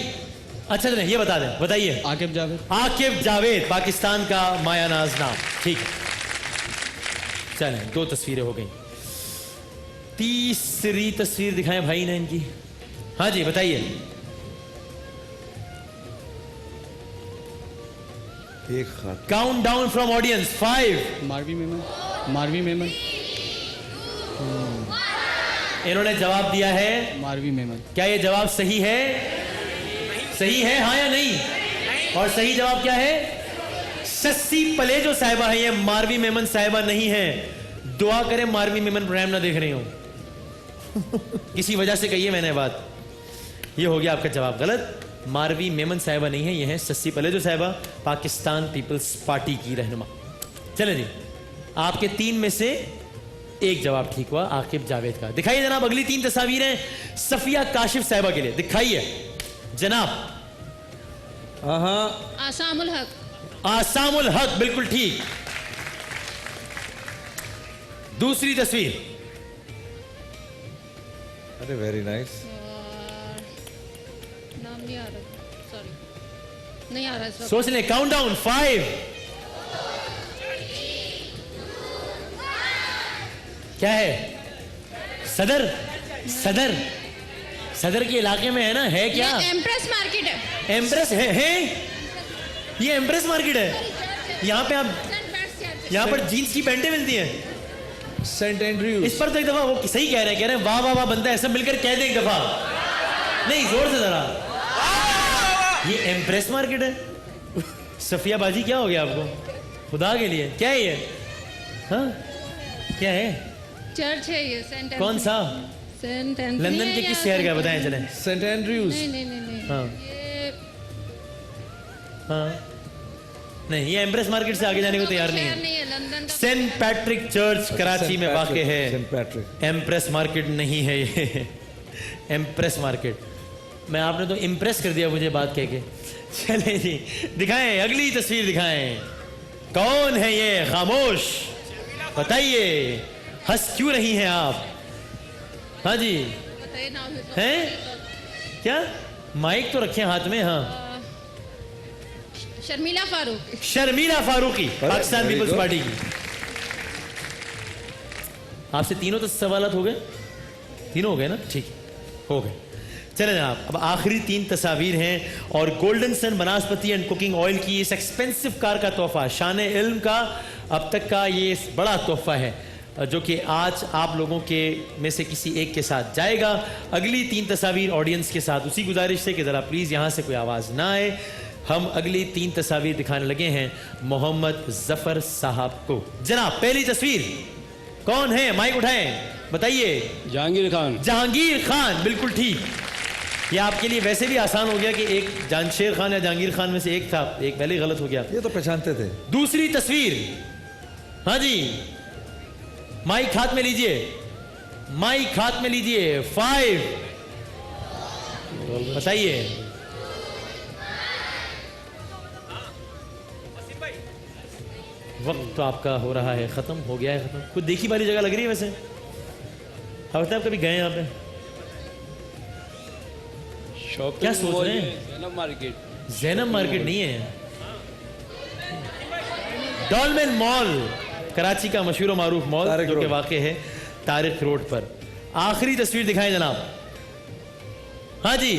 اچھا چلیں یہ بتا دیں, بتائیے. عاقب جاوید. عاقب جاوید, پاکستان کا مایہ ناز نام. ٹھیک ہے, چلیں 2 تصویریں ہو گئیں. تیسری تصویر دکھائیں بھائی نے ان کی. ہاں جی بتائیے. Count down from audience. 5. Marvi Memon. Marvi Memon. انہوں نے جواب دیا ہے ماروی میمن. کیا یہ جواب صحیح ہے؟ صحیح ہے ہاں یا نہیں؟ اور صحیح جواب کیا ہے؟ سسی پلیجو صاحبہ ہے, یہ ماروی میمن صاحبہ نہیں ہے. دعا کریں ماروی میمن پروگرام نہ دیکھ رہی ہوں, کسی وجہ سے کہیے میں نے بات. یہ ہو گیا آپ کا جواب غلط. ماروی میمن صاحبہ نہیں ہے, یہ ہے سسی پلیجو صاحبہ, پاکستان پیپلز پارٹی کی رہنما. چلیں جی, آپ کے 3 میں سے 1 جواب ٹھیک ہوا, عاقب جاوید کا. دکھائیے جناب اگلی 3 تصاویر ہیں صفیہ کاشف صاحبہ کے لیے. دکھائیے جناب. آسام الحق. آسام الحق بالکل ٹھیک. دوسری تصویر. ارے ویری نائس. نام نہیں آ رہا, سوری نہیں آ رہا اس وقت. سوچ لیں. Count down. 5. کیا ہے؟ صدر. صدر. صدر کے علاقے میں ہے نا, ہے کیا؟ ایمپریس مارکیٹ ہے. ایمپریس ہے. یہ ایمپریس مارکیٹ ہے. یہاں پہ آپ یہاں پر جینس کی پینٹیں ملتی ہیں. Saint Andrews. اس پر تو ایک دفعہ وہ صحیح کہہ رہے ہیں, واہ واہ واہ بندہ ہے, سب مل کر کہہ دیں ایک دفعہ. نہیں زور سے ذرا. یہ ایمپریس مارکیٹ ہے. صفیہ باجی کیا ہو گیا آپ کو خدا کے لیے؟ کیا ہے یہ؟ ہاں کیا ہے؟ چرچ ہے یہ. سینٹ کون سا؟ سینٹ لندن کے کس شہر کا بتائیں چلیں. Saint Andrews. نہیں. ہاں ہاں نہیں, یہ ایمپریس مارکیٹ سے آگے جانے کو تیار نہیں ہے. سینٹ پیٹرک چرچ کراچی میں واقع ہے. ایمپریس مارکیٹ نہیں ہے یہ. ایمپریس مارکیٹ, میں آپ نے تو امپریس کر دیا مجھے بات کہہ کے. چلیں جی دکھائیں اگلی تصویر دکھائیں. کون ہے یہ؟ خاموش, بتائیے. ہنس کیوں رہی ہیں آپ؟ ہاں جی ہیں کیا؟ مائک تو رکھیں ہاتھ میں. ہاں شرمیلا فاروقی. شرمیلا فاروقی, پاکستان پیپلز پارٹی کی. آپ سے تینوں تو سوالات ہو گئے, تینوں ہو گئے نا, ٹھیک ہو گئے. چلیں جناب اب آخری 3 تصاویر ہیں, اور Golden Sun Banaspati and cooking oil کی اس ایکسپینسو کار کا تحفہ, شان علم کا اب تک کا یہ بڑا تحفہ ہے, جو کہ آج آپ لوگوں کے میں سے کسی ایک کے ساتھ جائے گا. اگلی 3 تصاویر آڈینس کے ساتھ اسی گزارش سے کہ ذرا پلیز یہاں سے کوئی آواز نہ آئے. ہم اگلی 3 تصاویر دکھانے لگے ہیں محمد ظفر صاحب کو. جناب پہلی تصویر کون ہے؟ مائک اٹھائیں, بتائیے. جہانگیر خان. جہانگیر خان بالکل ٹھیک. یہ آپ کے لیے ویسے بھی آسان ہو گیا کہ ایک جانشیر خان یا جہانگیر خان میں سے ایک تھا, ایک پہلے غلط ہو گیا. یہ تو پہچانتے تھے. دوسری تصویر. ہاں جی مائک ہاتھ میں لیجئے, مائک ہاتھ میں لیجئے. 5. بتائیے. وقت تو آپ کا ہو رہا ہے ختم, ہو گیا ہے ختم. کچھ دیکھی والی جگہ لگ رہی ہے ویسے؟ آپ کبھی گئے یہاں پہ؟ کیا سوچ رہے ہیں؟ زینب مارکیٹ. زینب مارکیٹ نہیں ہے, ڈولمن مال کراچی کا مشہور و معروف مال جو کہ واقع ہے طارق روڈ پر. آخری تصویر دکھائیں جناب. ہاں جی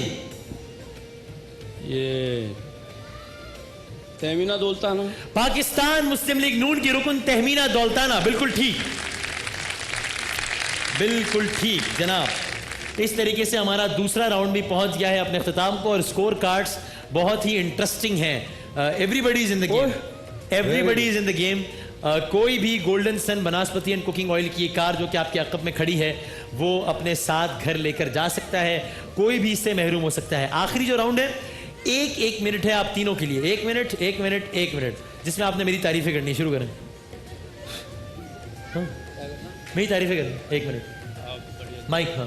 یہ تہمینہ دولتانہ. پاکستان مسلم لیگ نون کی رکن تہمینہ دولتانہ, بالکل ٹھیک, بالکل ٹھیک جناب. اس طریقے سے ہمارا دوسرا راؤنڈ بھی پہنچ گیا ہے اپنے اختتام کو, اور اسکور کارڈز بہت ہی انٹرسٹنگ ہیں. Everybody is in the game, everybody is in the game. کوئی بھی Golden Sun Banaspati and cooking oil کی کار جو کہ آپ کے عقب میں کھڑی ہے وہ اپنے ساتھ گھر لے کر جا سکتا ہے, کوئی بھی اس سے محروم ہو سکتا ہے. آخری جو راؤنڈ ہے 1 منٹ ہے آپ تینوں کے لیے. 1 منٹ 1 منٹ 1 منٹ, جس میں آپ نے میری تعریفیں کرنی. شروع کریں. میری تعریفیں کریں. 1 منٹ. مائک. ہاں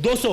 200।